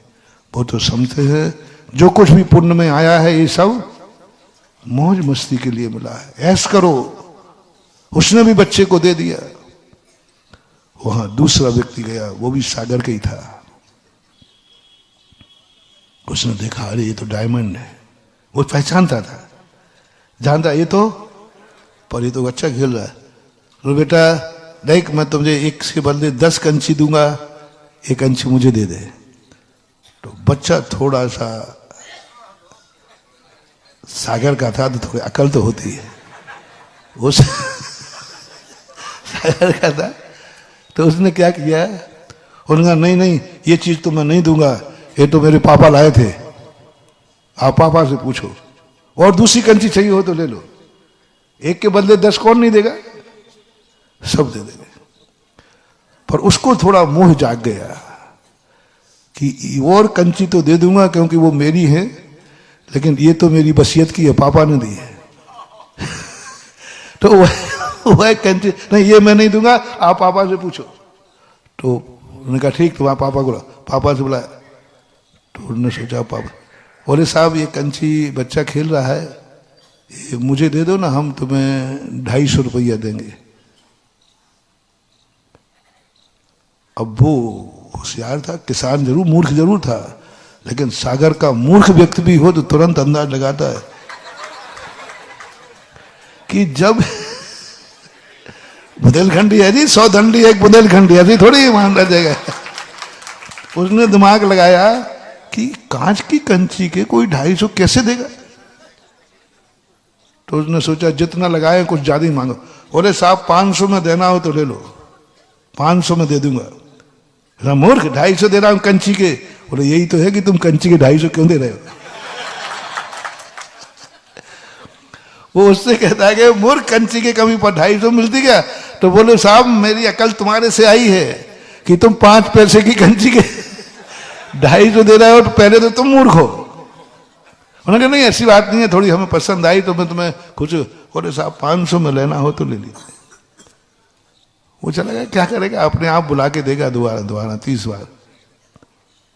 वो तो समझते हैं जो कुछ भी पुण्य में आया है ये सब मौज मस्ती के लिए मिला है, ऐश करो। उसने भी बच्चे को दे दिया। वहां दूसरा व्यक्ति गया, वो भी सागर का ही था। उसने देखा, अरे ये तो डायमंड है। वो पहचानता था, जानता ये तो, पर ये तो अच्छा खेल रहा है। तो बेटा देख, मैं तुझे एक के बदले 10 कंची दूंगा, 1 कंची मुझे दे दे। तो बच्चा थोड़ा सा सागर का था, तो थोड़ी अकल तो होती है। उस सागर का था, तो उसने क्या किया, उन्होंने कहा नहीं नहीं ये चीज तो मैं नहीं दूंगा, ये तो मेरे पापा लाए थे, आप पापा से पूछो, और दूसरी कंची चाहिए हो तो ले लो। 1 के बदले 10 कौन नहीं देगा, सब दे देंगे। पर उसको थोड़ा मोह जाग गया कि और कंची तो दे दूंगा क्योंकि वो मेरी है, लेकिन ये तो मेरी वसीयत की है, पापा ने दी है। तो वह कंची नहीं, ये मैं नहीं दूंगा, आप पापा से पूछो। तो उन्होंने कहा ठीक, तो वहां पापा को पापा से बुलाया। तो उन्होंने सोचा, पापा बोले साहब ये कंची बच्चा खेल रहा है, ये मुझे दे दो ना, हम तुम्हें 250 रुपया देंगे। अब वो होशियार था, किसान जरूर, मूर्ख जरूर था, लेकिन सागर का मूर्ख व्यक्ति भी हो तो तुरंत अंदाज लगाता है कि जब बुंदेलखंडी है जी, 100 दंडी एक बुंदेलखंडी, ऐसी थोड़ी मान रह जाएगा। उसने दिमाग लगाया कि कांच की कंची के कोई 250 कैसे देगा। तो उसने सोचा जितना लगाए कुछ ज्यादा ही मांगो। बोले साहब 500 में देना हो तो ले लो, 500 में दे दूंगा। मूर्ख, 250 दे रहा हूं कंची के। बोले यही तो है कि तुम कंची के 250 क्यों दे रहे हो। वो उससे कहता है कि मूर्ख, कंची के कमी पर 250 मिलती क्या। तो बोले साहब मेरी अकल तुम्हारे से आई है कि तुम 5 पैसे की कंची के 250 दे रहे हो, तो पहले तो तुम मूर्ख हो। उन्होंने कहा नहीं ऐसी बात नहीं है, थोड़ी हमें पसंद आई तो मैं तुम्हें कुछ। बोले साहब 500 में लेना हो तो ले लीजिए। वो चला गया, क्या करेगा, अपने आप बुला के देगा दोबारा 30 बार।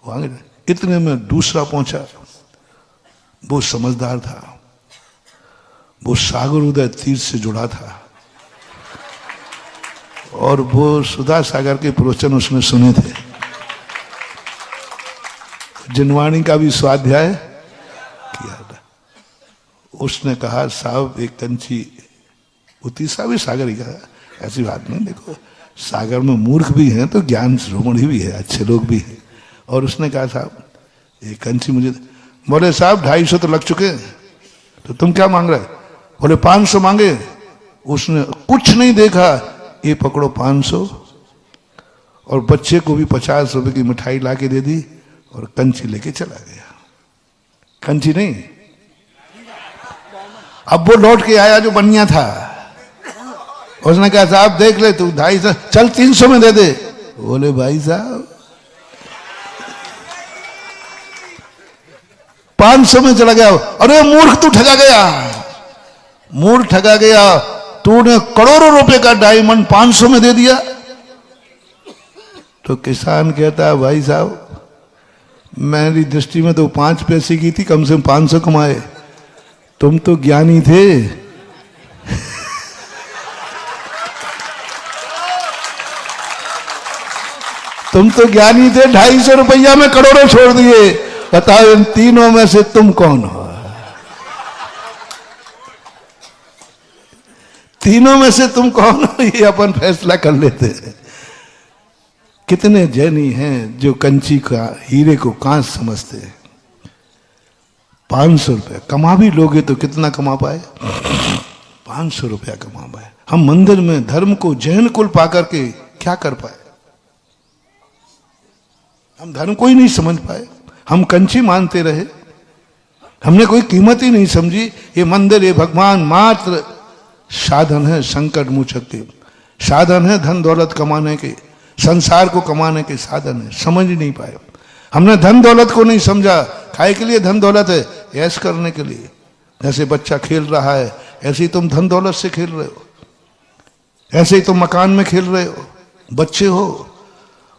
वो आगे इतने में दूसरा पहुंचा, वो समझदार था, वो सागर उदय तीर्थ से जुड़ा था और वो सुधा सागर के प्रवचन उसने सुने थे। जिनवाणी का भी स्वाध्याय किया था। उसने कहा साहब एक कंची, वो तीसरा भी सागर ही कहा, ऐसी बात नहीं, देखो सागर में मूर्ख भी हैं तो ज्ञान शिरोमणि भी है, अच्छे लोग भी हैं। और उसने कहा साहब ये कंची मुझे। बोले साहब 250 तो लग चुके, तो तुम क्या मांग रहे। बोले 500 मांगे। उसने कुछ नहीं देखा, ये पकड़ो 500, और बच्चे को भी 50 रुपए की मिठाई ला के दे दी और कंची लेके चला गया। कंची नहीं, अब वो लौट के आया जो बनिया था। उसने कहा साहब देख ले तू 250, चल 300 में दे दे। बोले भाई साहब 500 में चला गया। अरे मूर्ख तू ठगा गया, मूर्ख ठगा गया, तूने करोड़ों रुपए का डायमंड 500 में दे दिया। तो किसान कहता है भाई साहब मेरी दृष्टि में तो 5 पैसे की थी, कम से कम 500 कमाए। तुम तो ज्ञानी थे, तुम तो ज्ञानी थे, 250 रुपया में करोड़ों छोड़ दिए। बताओ इन तीनों में से तुम कौन हो। तीनों में से तुम कौन हो, ये अपन फैसला कर लेते हैं। कितने जैनी हैं जो कंची का हीरे को कांच समझते हैं। 500 रुपया कमा भी लोगे तो कितना कमा पाए, 500 रुपया कमा पाए। हम मंदिर में धर्म को जैन कुल पाकर के क्या कर पाए, हम धर्म को ही नहीं समझ पाए, हम कंची मानते रहे, हमने कोई कीमत ही नहीं समझी। ये मंदिर, ये भगवान मात्र साधन है, संकट मोचक के साधन है, धन दौलत कमाने के, संसार को कमाने के साधन है, समझ ही नहीं पाए। हमने धन दौलत को नहीं समझा। खाए के लिए धन दौलत है, ऐश करने के लिए। जैसे बच्चा खेल रहा है ऐसे ही तुम धन दौलत से खेल रहे हो, ऐसे ही तुम मकान में खेल रहे हो, बच्चे हो।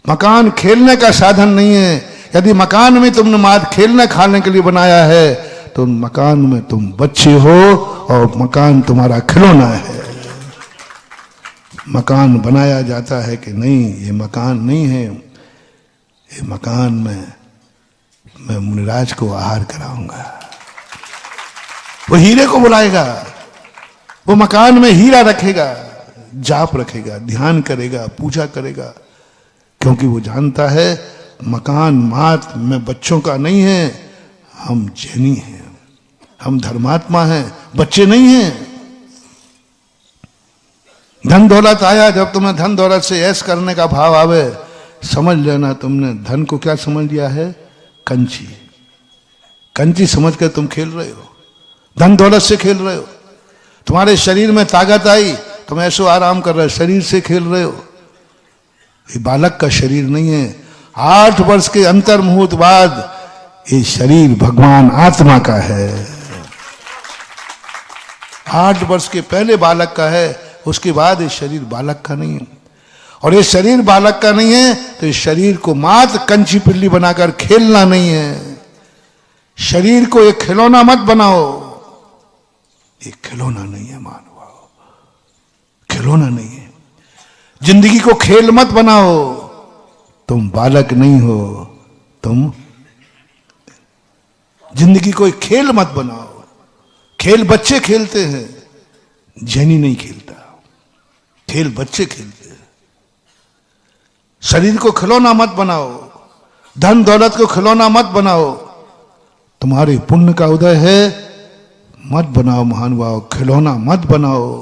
मकान खेलने का साधन नहीं है। यदि मकान में तुमने मात खेलने खाने के लिए बनाया है तो मकान में तुम बच्चे हो और मकान तुम्हारा खिलौना है। मकान बनाया जाता है कि नहीं, ये मकान नहीं है, ये मकान में मैं मुनिराज को आहार कराऊंगा। वो हीरे को बुलाएगा, वो मकान में हीरा रखेगा, जाप रखेगा, ध्यान करेगा, पूजा करेगा, क्योंकि वो जानता है मकान मात्र में बच्चों का नहीं है, हम जैनी हैं, हम धर्मात्मा हैं, बच्चे नहीं हैं। धन दौलत आया, जब तुम्हें धन दौलत से ऐश करने का भाव आवे, समझ लेना तुमने धन को क्या समझ लिया है, कंची। कंची समझ कर तुम खेल रहे हो, धन दौलत से खेल रहे हो। तुम्हारे शरीर में ताकत आई, तुम ऐसो आराम कर रहे हो, शरीर से खेल रहे हो। ये बालक का शरीर नहीं है। 8 वर्ष के अंतर मुहूर्त बाद ये शरीर भगवान आत्मा का है। 8 वर्ष के पहले बालक का है, उसके बाद ये शरीर बालक का नहीं है। और ये शरीर बालक का नहीं है तो इस शरीर को मात्र कंची पिल्ली बनाकर खेलना नहीं है। शरीर को एक खिलौना मत बनाओ, ये खिलौना नहीं है मानव, खिलौना नहीं है। जिंदगी को खेल मत बनाओ, तुम बालक नहीं हो, तुम जिंदगी कोई खेल मत बनाओ। खेल बच्चे खेलते हैं, जैनी नहीं खेलता। खेल बच्चे खेलते हैं। शरीर को खिलौना मत बनाओ, धन दौलत को खिलौना मत बनाओ। तुम्हारे पुण्य का उदय है, मत बनाओ महानुभाव, खिलौना मत बनाओ।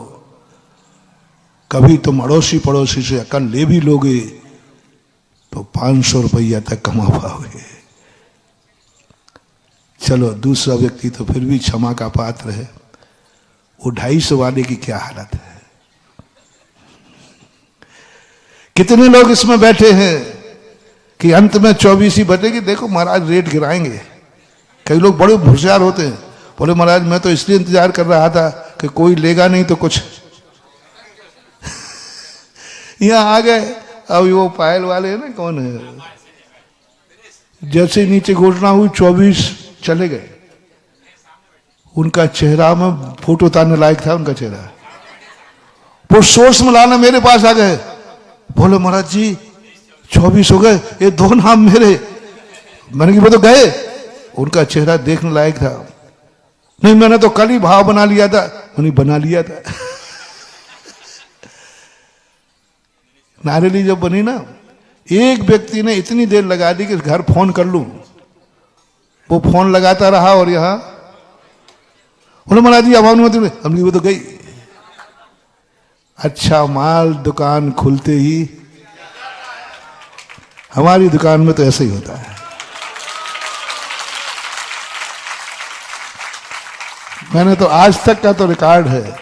कभी तुम अड़ोसी पड़ोसी से अकल ले भी लोगे तो 500 रुपया तक कमा पाओगे। चलो दूसरा व्यक्ति तो फिर भी क्षमा का पात्र है, वो 250 वाले की क्या हालत है। कितने लोग इसमें बैठे हैं कि अंत में 24 ही बचेगी। देखो महाराज रेट गिराएंगे। कई लोग बड़े होशियार होते हैं, बोले महाराज मैं तो इसलिए इंतजार कर रहा था कि कोई लेगा नहीं तो कुछ यहां आ गए। अब वो पायल वाले है ना, कौन है, जैसे नीचे घोषणा हुई 24 चले गए। उनका चेहरा में फोटो उतारने लायक था उनका चेहरा। वो सोर्स में लाना मेरे पास आ गए, बोले महाराज जी 24 हो गए, ये 2 नाम मेरे। मैंने कि वो तो गए। उनका चेहरा देखने लायक था। नहीं मैंने तो कल ही भाव बना लिया था। उन्हें बना लिया था। नारेली जब बनी ना, एक व्यक्ति ने इतनी देर लगा दी कि घर फोन कर लूं। वो फोन लगाता रहा और यहां उन्होंने महाराज जी आवाज मत, हमने वो तो गई। अच्छा माल दुकान खुलते ही, हमारी दुकान में तो ऐसे ही होता है। मैंने तो आज तक का तो रिकॉर्ड है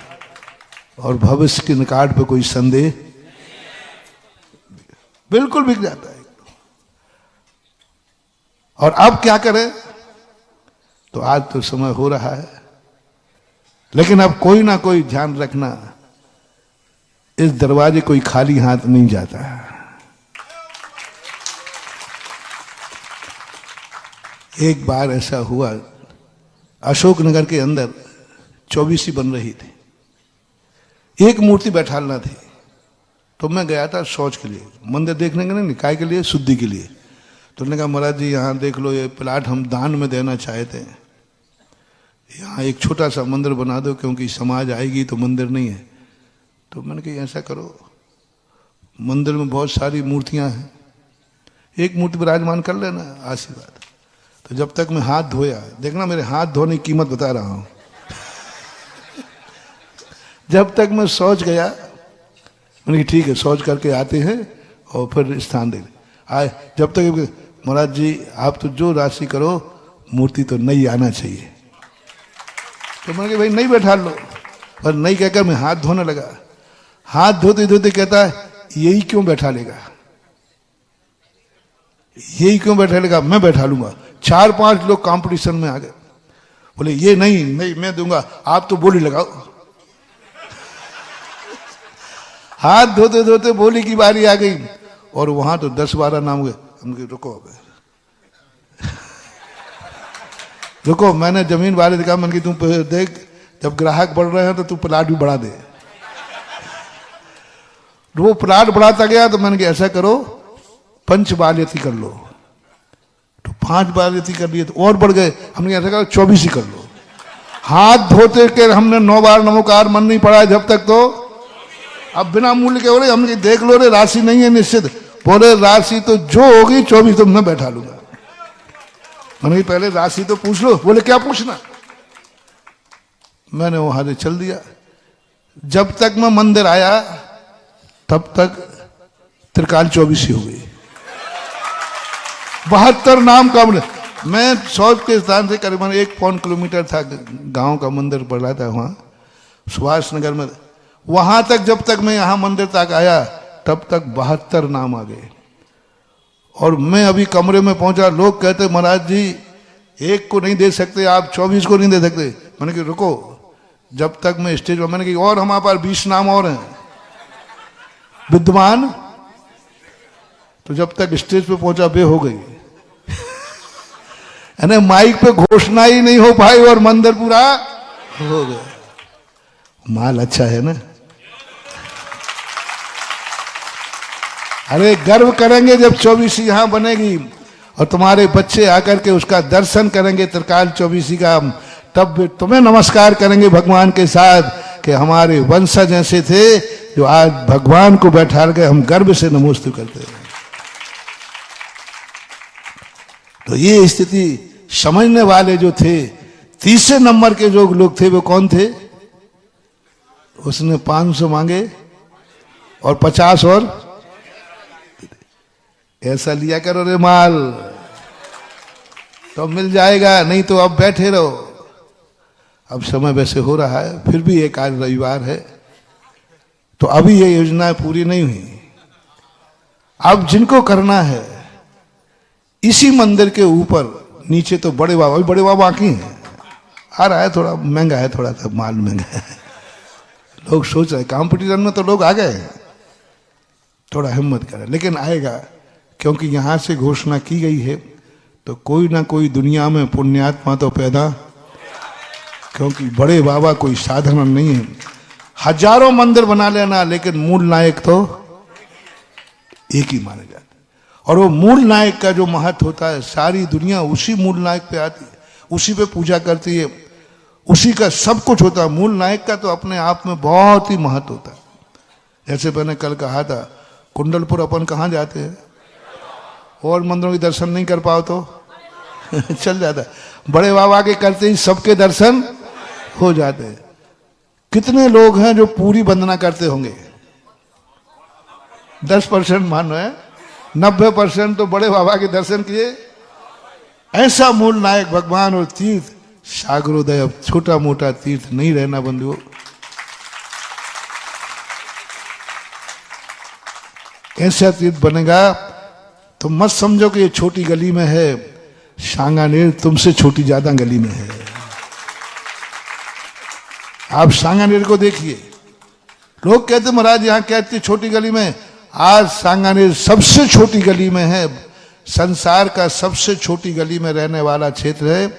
और भविष्य के रिकॉर्ड पे कोई संदेह, बिल्कुल बिक जाता है। और अब क्या करें, तो आज तो समय हो रहा है, लेकिन अब कोई ना कोई ध्यान रखना, इस दरवाजे कोई खाली हाथ नहीं जाता। एक बार ऐसा हुआ, अशोकनगर के अंदर 24 बन रही थी, एक मूर्ति बैठालना थी। तो मैं गया था शौच के लिए, मंदिर देखने के नहीं, काय के लिए, शुद्धि के लिए। तो उन्होंने कहा महाराज जी यहाँ देख लो, ये प्लाट हम दान में देना चाहते हैं, यहाँ एक छोटा सा मंदिर बना दो क्योंकि समाज आएगी तो मंदिर नहीं है। तो मैंने कहा ऐसा करो, मंदिर में बहुत सारी मूर्तियां हैं, एक मूर्ति विराजमान कर लेना, आशीर्वाद। तो जब तक मैं हाथ धोया, देखना मेरे हाथ धोने की कीमत बता रहा हूं। जब तक मैं शौच गया, मैंने कहा ठीक है शौच करके आते हैं और फिर स्थान दे आए। जब तक महाराज जी आप तो जो राशि करो, मूर्ति तो नहीं आना चाहिए। तो मैंने कहा भाई नहीं बैठा लो, पर नहीं कहकर मैं हाथ धोने लगा। हाथ धोते धोते कहता है यही क्यों बैठा लेगा, यही क्यों बैठा लेगा, मैं बैठा लूंगा। 4-5 लोग कंपटीशन में आ गए, बोले ये नहीं नहीं मैं दूंगा, आप तो बोली लगाओ। हाथ धोते धोते बोली की बारी आ गई और वहां तो 10-12 नाम हुए। हमने रुको रुको, मैंने जमीन वाले दिखा, मैंने तुम देख जब ग्राहक बढ़ रहे हैं तो तू प्लाट भी बढ़ा दे। वो प्लाट बढ़ाता गया तो मैंने कहा ऐसा करो 5 बाल्यती कर लो। तो 5 बाल्यती कर लिए तो और बढ़ गए। हमने ऐसा कहा 24 ही कर लो। हाथ धोते के हमने 9 बार नमोकार मन नहीं पड़ा जब तक, तो अब बिना मूल्य के बोले हमने देख लो रे राशि नहीं है निश्चित, बोले राशि तो जो होगी 24 तो मैं बैठा लूंगा। मैंने पहले राशि तो पूछ लो, बोले क्या पूछना। मैंने वहां से चल दिया। जब तक मैं मंदिर आया तब तक त्रिकाल 24 ही हो गई। 72 नाम का मैं शौच के स्थान से करीबन 1 किलोमीटर था, गांव का मंदिर पड़ा था वहां सुभाष नगर में। वहां तक जब तक मैं यहां मंदिर तक आया तब तक 72 नाम आ गए। और मैं अभी कमरे में पहुंचा, लोग कहते महाराज जी एक को नहीं दे सकते, आप 24 को नहीं दे सकते। मैंने कहा रुको, जब तक मैं स्टेज पर, मैंने कहा और हमारे पास 20 नाम और हैं विद्वान। तो जब तक स्टेज पे पहुंचा बे हो गई। यानी माइक पे घोषणा ही नहीं हो पाई और मंदिर पूरा हो गया। माल अच्छा है ना। अरे गर्व करेंगे जब 24 यहाँ बनेगी और तुम्हारे बच्चे आकर के उसका दर्शन करेंगे त्रिकाल 24 का, तब भी तुम्हें नमस्कार करेंगे भगवान के साथ कि हमारे वंशज ऐसे थे जो आज भगवान को बैठा के हम गर्व से नमोस्तु करते हैं। तो ये स्थिति समझने वाले जो थे, तीसरे नंबर के जो लोग थे वो कौन थे? उसने 500 मांगे और 50 और ऐसा लिया करो रे माल तो मिल जाएगा, नहीं तो अब बैठे रहो। अब समय वैसे हो रहा है, फिर भी एक आज रविवार है तो अभी ये योजना पूरी नहीं हुई। अब जिनको करना है इसी मंदिर के ऊपर नीचे तो बड़े बाबा बाकी हैं, आ रहा है, थोड़ा महंगा है, थोड़ा सा माल महंगा है, लोग सोच रहे कंपटीशन में तो लोग आ गए, थोड़ा हिम्मत करें, लेकिन आएगा क्योंकि यहां से घोषणा की गई है तो कोई ना कोई दुनिया में पुण्यात्मा तो पैदा, क्योंकि बड़े बाबा कोई साधारण नहीं है। हजारों मंदिर बना लेना लेकिन मूल नायक तो एक ही माने जाते, और वो मूल नायक का जो महत्व होता है सारी दुनिया उसी मूल नायक पे आती है, उसी पे पूजा करती है, उसी का सब कुछ होता है। मूल नायक का तो अपने आप में बहुत ही महत्व होता है। जैसे मैंने कल कहा था कुंडलपुर अपन कहाँ जाते हैं, और मंदिरों के दर्शन नहीं कर पाओ तो चल जाता है, बड़े बाबा के करते ही सबके दर्शन हो जाते हैं। कितने लोग हैं जो पूरी वंदना करते होंगे? 10% मानो है, 90% तो बड़े बाबा के दर्शन किए। ऐसा मूल नायक भगवान और तीर्थ सागरोदय, अब छोटा मोटा तीर्थ नहीं रहना बंधुओं। ऐसा तीर्थ बनेगा तो मत समझो कि ये छोटी गली में है, सांगानेर तुमसे छोटी ज्यादा गली में है। आप सांगानेर को देखिए, लोग कहते महाराज यहां कहते छोटी गली में, आज सांगानेर सबसे छोटी गली में है, संसार का सबसे छोटी गली में रहने वाला क्षेत्र है,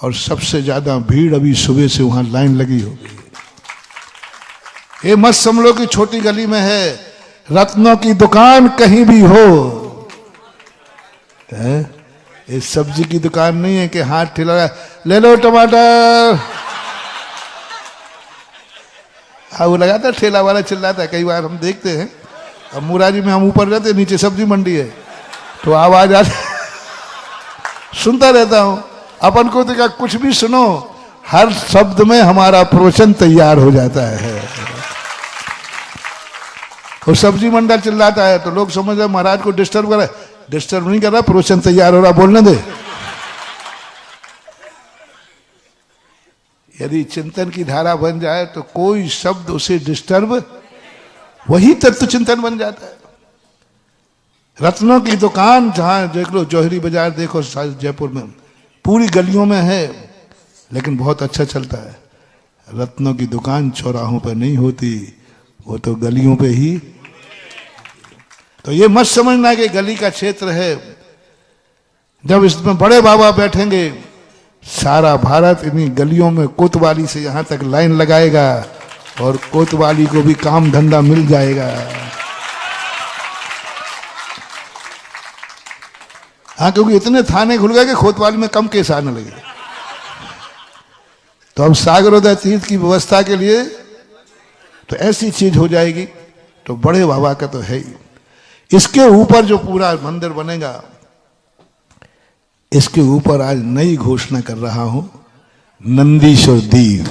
और सबसे ज्यादा भीड़ अभी सुबह से वहां लाइन लगी होगी। ये मत समझो कि छोटी गली में है, रत्नों की दुकान कहीं भी हो है? ये सब्जी की दुकान नहीं है कि हाथ ठेला ले लो टमाटर, हाँ वो लगाता है ठेला वाला चिल्लाता है, कई बार हम देखते हैं। अब मुरारी में हम ऊपर रहते, नीचे सब्जी मंडी है तो आवाज आती सुनता रहता हूं। अपन को देखा कुछ भी सुनो, हर शब्द में हमारा प्रवचन तैयार हो जाता है। और सब्जी मंडल चिल्लाता है तो लोग समझ रहे महाराज को डिस्टर्ब कर रहा है, डिस्टर्ब नहीं कर रहा, प्रवचन तैयार हो रहा, बोलने दे। यदि चिंतन की धारा बन जाए तो कोई शब्द उसे डिस्टर्ब, वही तत्व चिंतन बन जाता है। रत्नों की दुकान जहां देख लो, जौहरी बाजार देखो जयपुर में, पूरी गलियों में है लेकिन बहुत अच्छा चलता है। रत्नों की दुकान चौराहों पर नहीं होती, वो तो गलियों पे ही। तो ये मत समझना कि गली का क्षेत्र है, जब इसमें बड़े बाबा बैठेंगे सारा भारत इन्हीं गलियों में कोतवाली से यहां तक लाइन लगाएगा और कोतवाली को भी काम धंधा मिल जाएगा। हाँ, क्योंकि इतने थाने खुल गए कि कोतवाली में कम केस आने लगे। तो अब सागरोदय तीर्थ की व्यवस्था के लिए तो ऐसी चीज हो जाएगी, तो बड़े बाबा का तो है ही। इसके ऊपर जो पूरा मंदिर बनेगा, इसके ऊपर आज नई घोषणा कर रहा हूं, नंदीश्वर दीव,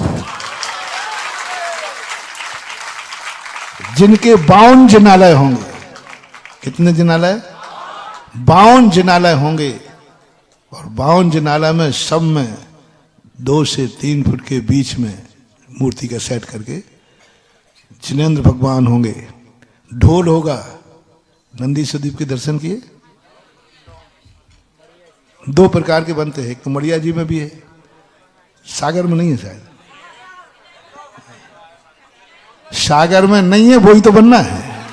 जिनके 52 जिनालय होंगे। कितने जिनालय? 52 जिनालय होंगे, और 52 जिनालय में सब में 2 से 3 फुट के बीच में मूर्ति का सेट करके जिनेंद्र भगवान होंगे। ढोल होगा। नंदीश्वर दीप के दर्शन किए? 2 प्रकार के बनते हैं, एक तो मड़िया जी में भी है, सागर में नहीं है शायद। सागर में नहीं है, वही तो बनना है,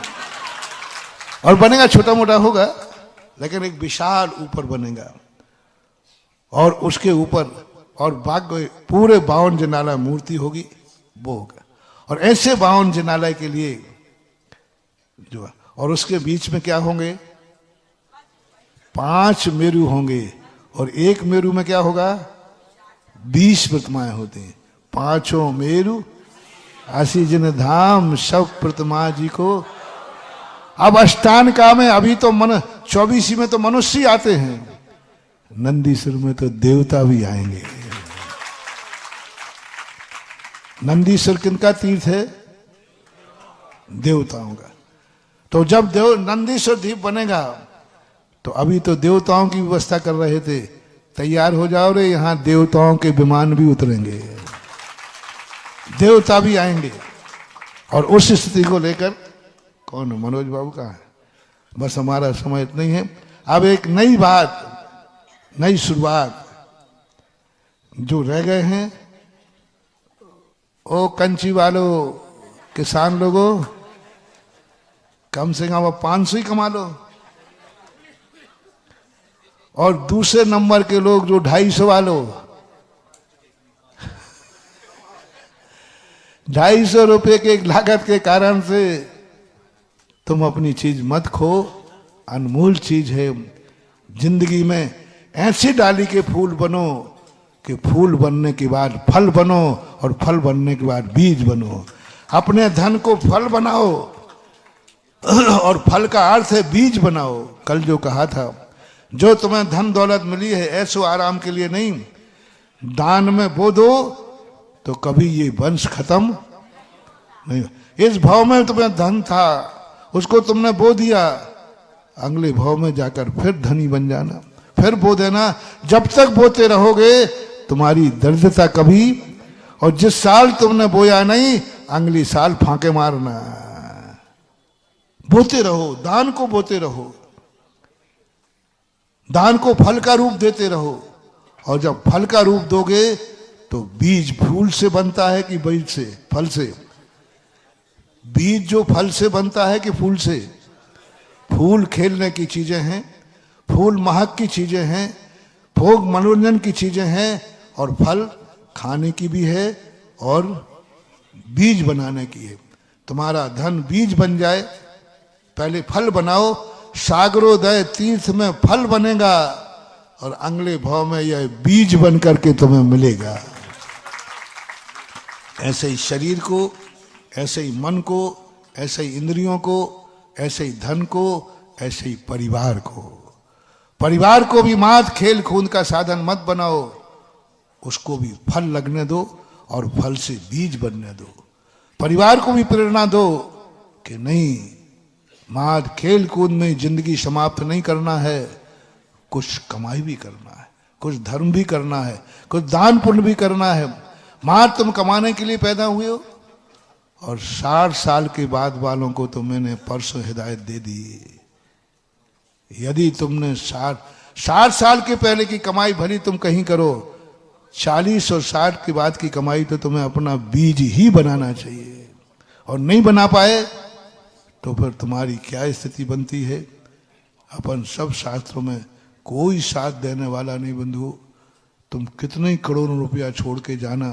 और बनेगा, छोटा मोटा होगा लेकिन एक विशाल ऊपर बनेगा, और उसके ऊपर और बाग पूरे 52 जिनालय मूर्ति होगी, वो होगा। और ऐसे 52 जिनालय के लिए जो, और उसके बीच में क्या होंगे? 5 मेरु होंगे, और एक मेरु में क्या होगा? 20 प्रतिमाएं होती हैं। 5 मेरु आसी जिन धाम, सब प्रतिमा जी को। अब अष्टान का में अभी तो 24 में तो मनुष्य आते हैं, नंदीश्वर में तो देवता भी आएंगे। नंदीश्वर किनका तीर्थ है? देवताओं का। तो जब नंदीश्वर द्वीप बनेगा तो अभी तो देवताओं की व्यवस्था कर रहे थे, तैयार हो जाओ रे, यहां देवताओं के विमान भी उतरेंगे, देवता भी आएंगे। और उस स्थिति को लेकर कौन? मनोज बाबू कहाँ है? बस हमारा समय इतना ही है। अब एक नई बात, नई शुरुआत जो रह गए हैं, ओ कंची वालों, किसान लोगों, कम से कम अब 500 ही कमा लो। और दूसरे नंबर के लोग जो 250 वालों, 250 रुपए के लागत के कारण से तुम अपनी चीज मत खो। अनमोल चीज है जिंदगी में। ऐसी डाली के फूल बनो कि फूल बनने के बाद फल बनो, और फल बनने के बाद बीज बनो। अपने धन को फल बनाओ, और फल का अर्थ है बीज बनाओ। कल जो कहा था, जो तुम्हें धन दौलत मिली है ऐसो आराम के लिए नहीं, दान में बो दो तो कभी ये वंश खत्म नहीं। इस भाव में तुम्हें धन था, उसको तुमने बो दिया, अगले भाव में जाकर फिर धनी बन जाना, फिर बो देना। जब तक बोते रहोगे तुम्हारी दरिद्रता कभी, और जिस साल तुमने बोया नहीं अगली साल फांके मारना। बोते रहो, दान को बोते रहो, दान को फल का रूप देते रहो। और जब फल का रूप दोगे तो बीज फूल से बनता है कि बीज से? फल से। बीज जो फल से बनता है कि फूल से? फूल खेलने की चीजें हैं, फूल महक की चीजें हैं, भोग मनोरंजन की चीजें हैं, और फल खाने की भी है और बीज बनाने की है। तुम्हारा धन बीज बन जाए, पहले फल बनाओ। सागरोदय तीर्थ में फल बनेगा, और अगले भाव में यह बीज बन करके तुम्हें मिलेगा। ऐसे ही शरीर को, ऐसे ही मन को, ऐसे ही इंद्रियों को, ऐसे ही धन को, ऐसे ही परिवार को। परिवार को भी मात खेल खून का साधन मत बनाओ, उसको भी फल लगने दो और फल से बीज बनने दो। परिवार को भी प्रेरणा दो कि नहीं, मात खेल कूद में जिंदगी समाप्त नहीं करना है, कुछ कमाई भी करना है, कुछ धर्म भी करना है, कुछ दान पुण्य भी करना है। मात तुम कमाने के लिए पैदा हुए हो, और 60 साल के बाद वालों को तो मैंने परसों हिदायत दे दी। यदि तुमने 60 साल के पहले की कमाई भली तुम कहीं करो, 40 और 60 के बाद की कमाई तो तुम्हें अपना बीज ही बनाना चाहिए। और नहीं बना पाए तो फिर तुम्हारी क्या स्थिति बनती है? अपन सब शास्त्रों में कोई साथ देने वाला नहीं बंधु। तुम कितने करोड़ों रुपया छोड़ के जाना,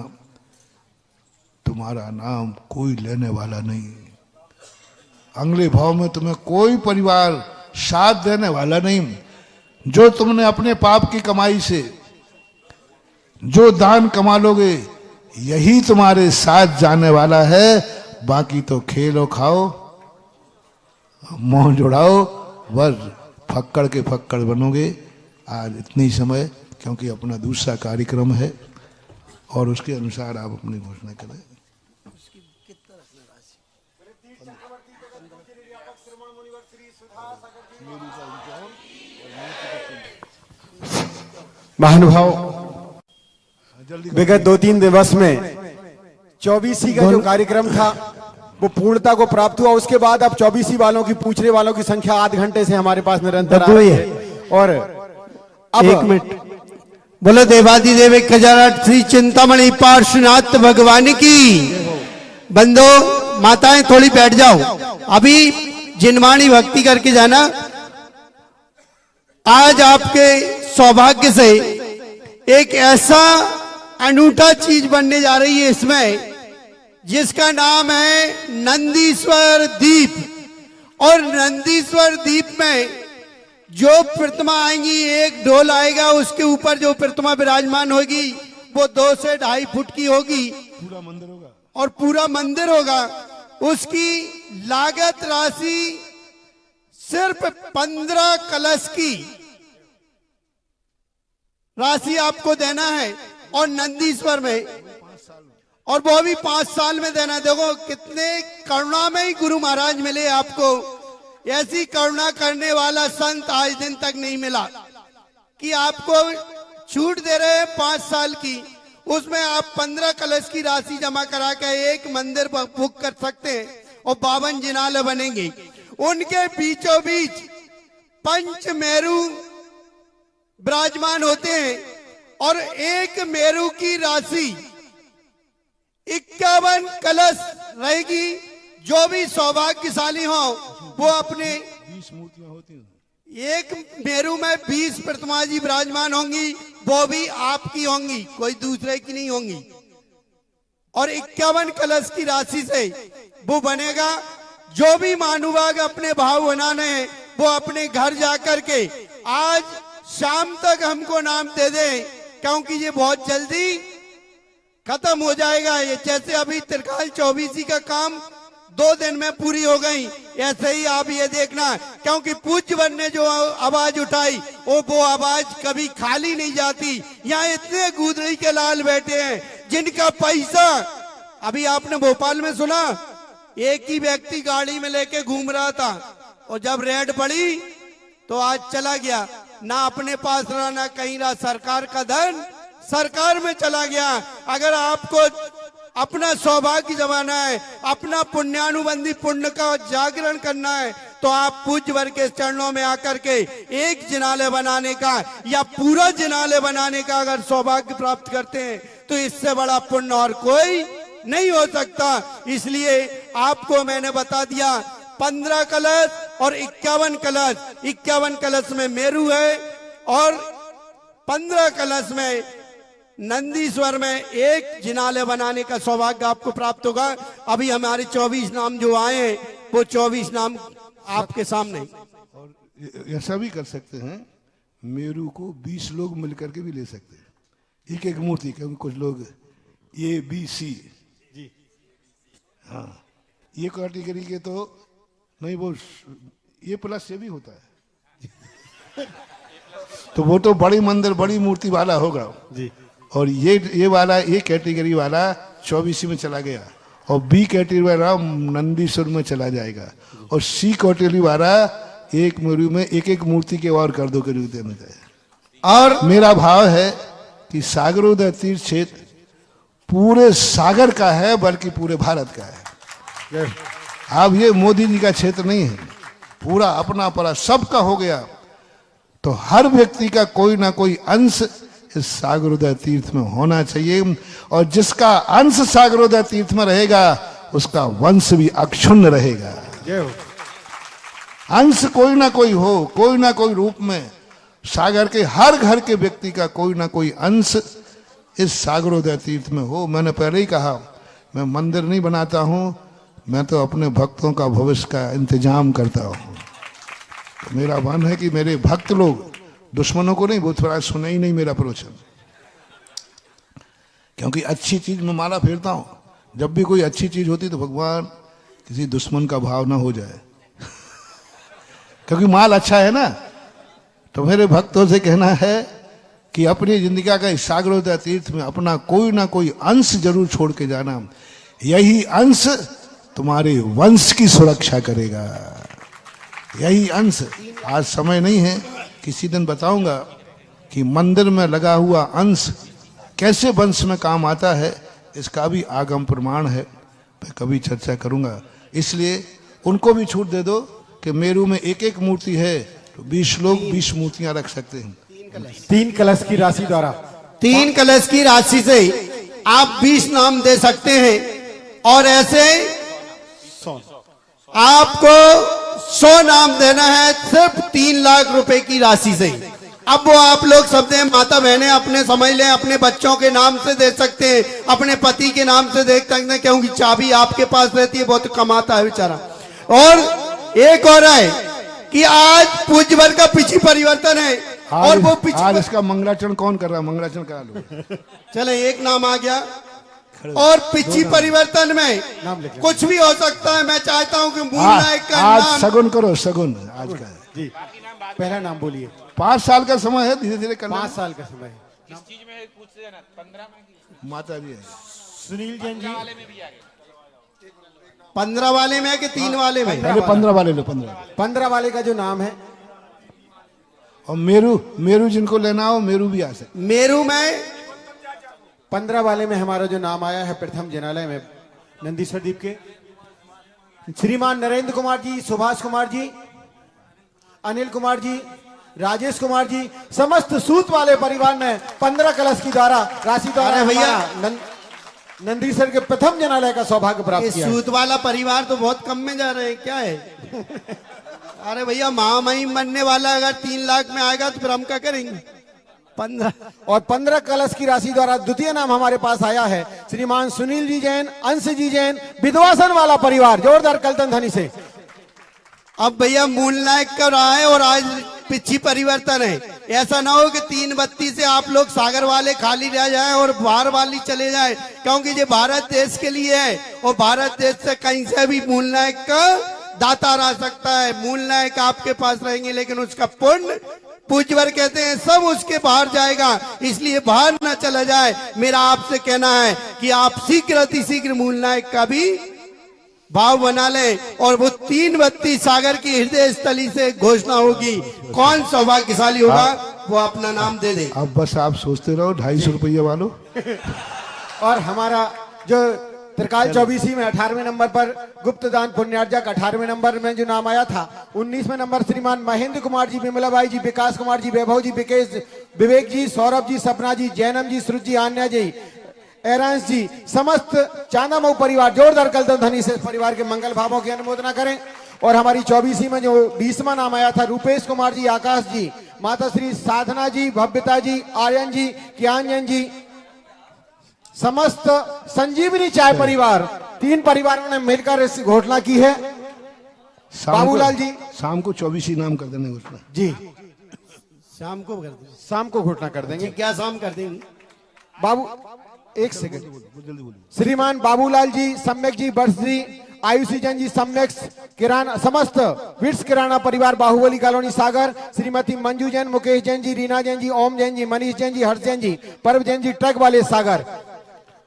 तुम्हारा नाम कोई लेने वाला नहीं। अगले भाव में तुम्हें कोई परिवार साथ देने वाला नहीं। जो तुमने अपने पाप की कमाई से जो दान कमा लोगे, यही तुम्हारे साथ जाने वाला है। बाकी तो खेलो खाओ, मोह जुड़ाओ, बस फक्कड़ के फक्कड़ बनोगे। आज इतनी समय, क्योंकि अपना दूसरा कार्यक्रम है और उसके अनुसार आप अपनी घोषणा करें। महानुभाव, विगत 2-3 दिवस में 24 का जो कार्यक्रम था वो पूर्णता को प्राप्त हुआ। उसके बाद अब 24 वालों की पूछने वालों की संख्या आध घंटे से हमारे पास निरंतर आ रही है। और अब 1 मिनट बोलो, देवादिदेव 1008 श्री चिंतामणि पार्श्वनाथ भगवान की। बंदो माताएं थोड़ी बैठ जाओ, अभी जिनवाणी भक्ति करके जाना। आज आपके सौभाग्य से एक ऐसा अनूठा चीज बनने जा रही है इसमें, जिसका नाम है नंदीश्वर दीप। और नंदीश्वर द्वीप में जो प्रतिमा आएंगी, एक ढोल आएगा, उसके ऊपर जो प्रतिमा विराजमान होगी वो 2 से 2.5 फुट की होगी, पूरा मंदिर होगा और पूरा मंदिर होगा। उसकी लागत राशि सिर्फ 15 कलश की राशि आपको देना है, और नंदीश्वर में, और वो भी 5 साल में देना। देखो कितने करुणा में ही गुरु महाराज मिले आपको। ऐसी करुणा करने वाला संत आज दिन तक नहीं मिला कि आपको छूट दे रहे हैं 5 साल की, उसमें आप 15 कलश की राशि जमा करा के एक मंदिर बुक कर सकते हैं और 52 जिनाले बनेंगे। उनके बीचों बीच पंच मेरू विराजमान होते हैं, और एक मेरू की राशि 51 कलश रहेगी। जो भी सौभाग्यशाली हो वो अपने 20 मूर्तियां होती हैं। एक मेरू में 20 प्रतिमा जी विराजमान होंगी, वो भी आपकी होंगी, कोई दूसरे की नहीं होंगी। और 51 कलश की राशि से वो बनेगा। जो भी महानुभाग अपने भाव बनाने हैं वो अपने घर जाकर के आज शाम तक हमको नाम दे दें, क्योंकि ये बहुत जल्दी खत्म हो जाएगा। ये जैसे अभी त्रिकाल चौबीसी का काम 2 दिन में पूरी हो गई, ऐसे ही आप ये देखना, क्योंकि पूज्यवन ने जो आवाज उठाई वो आवाज कभी खाली नहीं जाती। यहाँ इतने गुदड़ी के लाल बैठे हैं जिनका पैसा, अभी आपने भोपाल में सुना, एक ही व्यक्ति गाड़ी में लेके घूम रहा था, और जब रेड पड़ी तो आज चला गया, ना अपने पास रहा ना कहीं रहा। सरकार का धन सरकार में चला गया। अगर आपको अपना सौभाग्य जमाना है, अपना पुण्यानुबंधी पुण्य का जागरण करना है, तो आप पूज्य वर्ग के चरणों में आकर के एक जिनालय बनाने का या पूरा जिनालय बनाने का अगर सौभाग्य प्राप्त करते हैं तो इससे बड़ा पुण्य और कोई नहीं हो सकता। इसलिए आपको मैंने बता दिया 15 कलश और 51 कलश। 51 कलश में मेरू है और 15 कलश में नंदीश्वर में एक जिनालय बनाने का सौभाग्य आपको प्राप्त होगा। अभी हमारे 24 नाम जो आए हैं वो 24 नाम आपके सामने। और ऐसा भी कर सकते हैं, मेरू को 20 लोग मिलकर के भी ले सकते हैं, एक एक मूर्ति, क्योंकि कुछ लोग ABC जी, हाँ, ये कैटेगरी के तो नहीं, वो A+ से भी होता है तो वो तो बड़ी मंदिर बड़ी मूर्ति वाला होगा जी। और ये वाला ये कैटेगरी वाला 24 में चला गया, और B कैटेगरी वाला नंदीश्वर में चला जाएगा, और C कैटेगरी वाला एक मेरू में एक एक मूर्ति के और कर दो के रूप देना चाहिए। और मेरा भाव है कि सागरोदय तीर्थ क्षेत्र पूरे सागर का है, बल्कि पूरे भारत का है। अब ये मोदी जी का क्षेत्र नहीं है, पूरा अपना परा सबका हो गया, तो हर व्यक्ति का कोई ना कोई अंश इस सागरोदय तीर्थ में होना चाहिए, और जिसका अंश सागरोदय तीर्थ में रहेगा उसका वंश भी अक्षुण्ण रहेगा। अंश कोई ना कोई हो, कोई ना कोई रूप में, सागर के हर घर के व्यक्ति का कोई ना कोई अंश इस सागरोदय तीर्थ में हो। मैंने पहले ही कहा, मैं मंदिर नहीं बनाता हूं, मैं तो अपने भक्तों का भविष्य का इंतजाम करता हूं। तो मेरा मन है कि मेरे भक्त लोग, दुश्मनों को नहीं, बहुत थोड़ा सुने ही नहीं मेरा प्रवचन, क्योंकि अच्छी चीज में माला फेरता हूं। जब भी कोई अच्छी चीज होती तो भगवान किसी दुश्मन का भाव ना हो जाए क्योंकि माल अच्छा है ना। तो मेरे भक्तों से कहना है कि अपनी जिंदगी का इस सागरोदय तीर्थ में अपना कोई ना कोई अंश जरूर छोड़ के जाना। यही अंश तुम्हारे वंश की सुरक्षा करेगा, यही अंश। आज समय नहीं है, किसी दिन बताऊंगा कि मंदिर में लगा हुआ अंश कैसे वंश में काम आता है, इसका भी आगम प्रमाण है, मैं कभी चर्चा करूंगा। इसलिए उनको भी छूट दे दो कि मेरू में एक एक मूर्ति है तो 20 लोग 20 मूर्तियां रख सकते हैं। 3 कलश की राशि द्वारा 3 कलश की राशि से आप 20 नाम दे सकते हैं, और ऐसे आपको 100 नाम देना है सिर्फ 3 लाख रुपए की राशि से। अब वो आप लोग सब दे, माता बहनें अपने समझ लें, अपने बच्चों के नाम से दे सकते हैं, अपने पति के नाम से दे सकते हैं, क्योंकि चाबी आपके पास रहती है, बहुत कमाता है बेचारा। और एक और है कि आज पूज्य वर्ग का पिछी परिवर्तन है और वो पिछी आज इसका मंगलाचरण कौन कर रहा है? मंगलाचरण करा लो। चले एक नाम आ गया और पिछी परिवर्तन में कुछ भी हो सकता है। मैं चाहता हूं कि मूल नायक का आज नाम सगुन करो, सगुन आज का है। जी पहला नाम बोलिए। 5 साल का समय है, धीरे धीरे करना। 5 साल का समय है। किस चीज में है पूछ लेना। 15 में माता जी है। सुनील जैन जी 15 वाले में है कि 3 वाले में? पहले 15 वाले लो, 15 वाले का जो नाम है। और मेरू जिनको लेना हो मेरू भी आ सकते। मेरू में 15 वाले में हमारा जो नाम आया है प्रथम जनालय में नंदीश्वर द्वीप के श्रीमान नरेंद्र कुमार जी, सुभाष कुमार जी, अनिल कुमार जी, राजेश कुमार जी, समस्त सूत वाले परिवार में 15 कलश की द्वारा राशि द्वारा अरे भैया, नंदीसर के प्रथम जनालय का सौभाग्य प्राप्त ये किया है। सूत वाला परिवार तो बहुत कम में जा रहे हैं, क्या है? अरे भैया महामहिम बनने वाला अगर 3 लाख में आएगा तो फिर हम क्या करेंगे? 15 और 15 कलश की राशि द्वारा द्वितीय नाम हमारे पास आया है श्रीमान सुनील जी जैन, अंश जी जैन, विधवासन वाला परिवार। जोरदार कलतन ध्वनि से। अब भैया मूल नायक का रहा है और आज पिछी परिवर्तन है। ऐसा ना हो कि 3 बत्ती से आप लोग सागर वाले खाली रह जाए और बाहर वाली चले जाए, क्योंकि ये भारत देश के लिए है और भारत देश से कहीं से भी मूल नायक का दाता आ सकता है। मूल नायक आपके पास रहेंगे लेकिन उसका पुण्य पूज्यवर कहते हैं सब उसके बाहर जाएगा, इसलिए बाहर ना चला जाए। मेरा आपसे कहना है कि आप शीघ्र अति शीघ्र मूल नायक का भी भाव बना ले और वो 3 बत्ती सागर की हृदय स्थली से घोषणा होगी। कौन सौभाग्यशाली होगा वो अपना नाम दे दे। अब बस आप सोचते रहो 250 रुपये वालों। और हमारा जो त्रिकाल 24 में 18वें नंबर पर गुप्त दान पुण्यार्जक 18वें नंबर में जो नाम आया था, 19वें नंबर श्रीमान महेंद्र कुमार जी, विमलाबाई जी, विकास कुमार जी, वैभव जी, विवेक जी, सौरभ जी, सपना जी, जैनम जी, श्रुत जी, आन्या जी, एरांश जी, समस्त चांदामऊ परिवार जोरदार कलतन ध्वनि से परिवार के मंगल भावों की अनुमोदना करें। और हमारी 24 में जो 20वां नाम आया था रूपेश कुमार जी, आकाश जी, माता श्री साधना जी, भव्यता जी, आर्यन जी, ज्ञानजन जी, समस्त संजीवनी चाय परिवार, 3 परिवारों ने मिलकर इस घोषणा की है। बाबूलाल जी शाम को 24 ही नाम कर देने घोषणा जी, शाम को कर देंगे। शाम को घोषणा कर देंगे। क्या शाम कर देंगे? बाबू एक सेकंड। श्रीमान बाबूलाल जी, सम्यक जी, वर्ष जी, आयुषी जैन जी, सम्यक किराना, समस्त विट्स किराना परिवार, बाहुबली कॉलोनी सागर, श्रीमती मंजू जैन, मुकेश जैन जी, रीना जैन जी, ओम जैन जी, मनीष जैन जी, हर्ष जैन जी, पर्व जैन जी, ट्रक वाले सागर।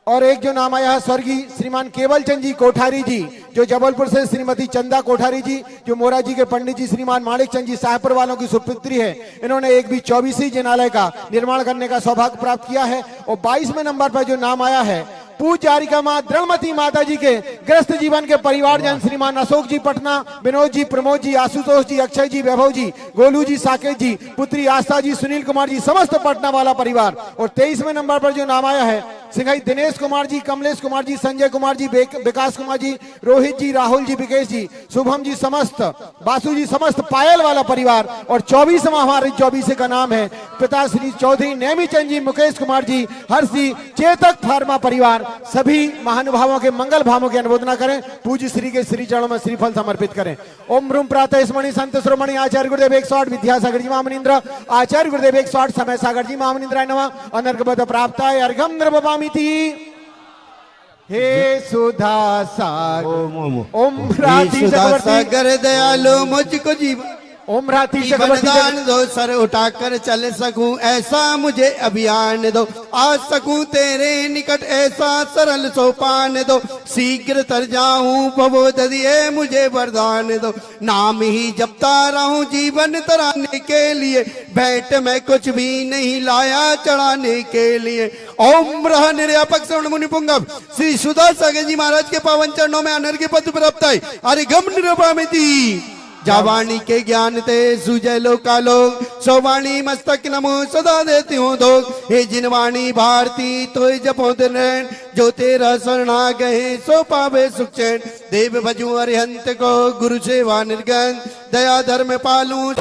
और एक जो नाम आया है स्वर्गीय श्रीमान केवल चंद जी कोठारी जी, जो जबलपुर से श्रीमती चंदा कोठारी जी, जो मोरा जी के पंडित जी, श्रीमान माणिक चंद जी, साहपुर वालों की सुपुत्री है। इन्होंने एक भी 24 जनालय का निर्माण करने का सौभाग्य प्राप्त किया है। और 22वें नंबर पर जो नाम आया है पूज्यारिका मां द्रौमती माता जी के ग्रस्त जीवन के परिवारजन श्रीमान अशोक जी पटना, विनोद जी, प्रमोद जी, आशुतोष जी, अक्षय जी, वैभव जी, गोलू जी, साकेत जी, पुत्री आस्था जी, सुनील कुमार जी, समस्त पटना वाला परिवार। और 23वें नंबर पर जो नाम आया है सिंघई दिनेश कुमार जी, कमलेश कुमार जी, संजय कुमार जी, विकास कुमार जी, रोहित जी, राहुल जी, विकेश जी, शुभम जी, समस्त बासु जी, समस्त पायल वाला परिवार। और 24वां हमारे 24 का नाम है पिता श्री चौधरी नेमीचंद जी, मुकेश कुमार जी, हर्ष जी, चेतक फार्मा परिवार। सभी महानुभावों के मंगल भावों की अनुमोदना करें। पूज्य श्री के श्री चरणों में श्रीफल समर्पित करें। ओम रूम प्रातः स्मरणि संत श्रोमणि आचार्य गुरुदेव 108 विद्यासागर जी महामनिंद्र, आचार्य गुरुदेव 108 समय सागर जी महामनिंद्राय नमः। अनर्घबद प्राप्ताय अर्घम नृपपामिति। हे सुधा सागर ओम राधि सागर दयालु मुझको जीवन ओम राधि वरदान दो, सर उठाकर चल सकूं ऐसा मुझे अभियान दो, आ सकूं तेरे निकट ऐसा सरल सोपान दो, शीघ्र तर जाऊं प्रबोध दिए मुझे वरदान दो, नाम ही जपता रहूं जीवन तराने के लिए, बैठ मैं कुछ भी नहीं लाया चढ़ाने के लिए। ओम रह निर्यापक श्रवण मुनि पुंगव श्री सुधा सागर जी महाराज के पावन चरणों में अनर्घ्य पद प्राप्त है। अरे गम निरपामिति जावाणी के ज्ञान ते सुजय लोकालो, सोवाणी मस्तक नमो सदा देती हूँ दो, हे जिनवाणी भारती तो जपो दिन, जो तेरा शरणा गए सो पावे सुख चैन, देव भजू अरिहंत को गुरु सेवा निर्गन, दया धर्म पालू।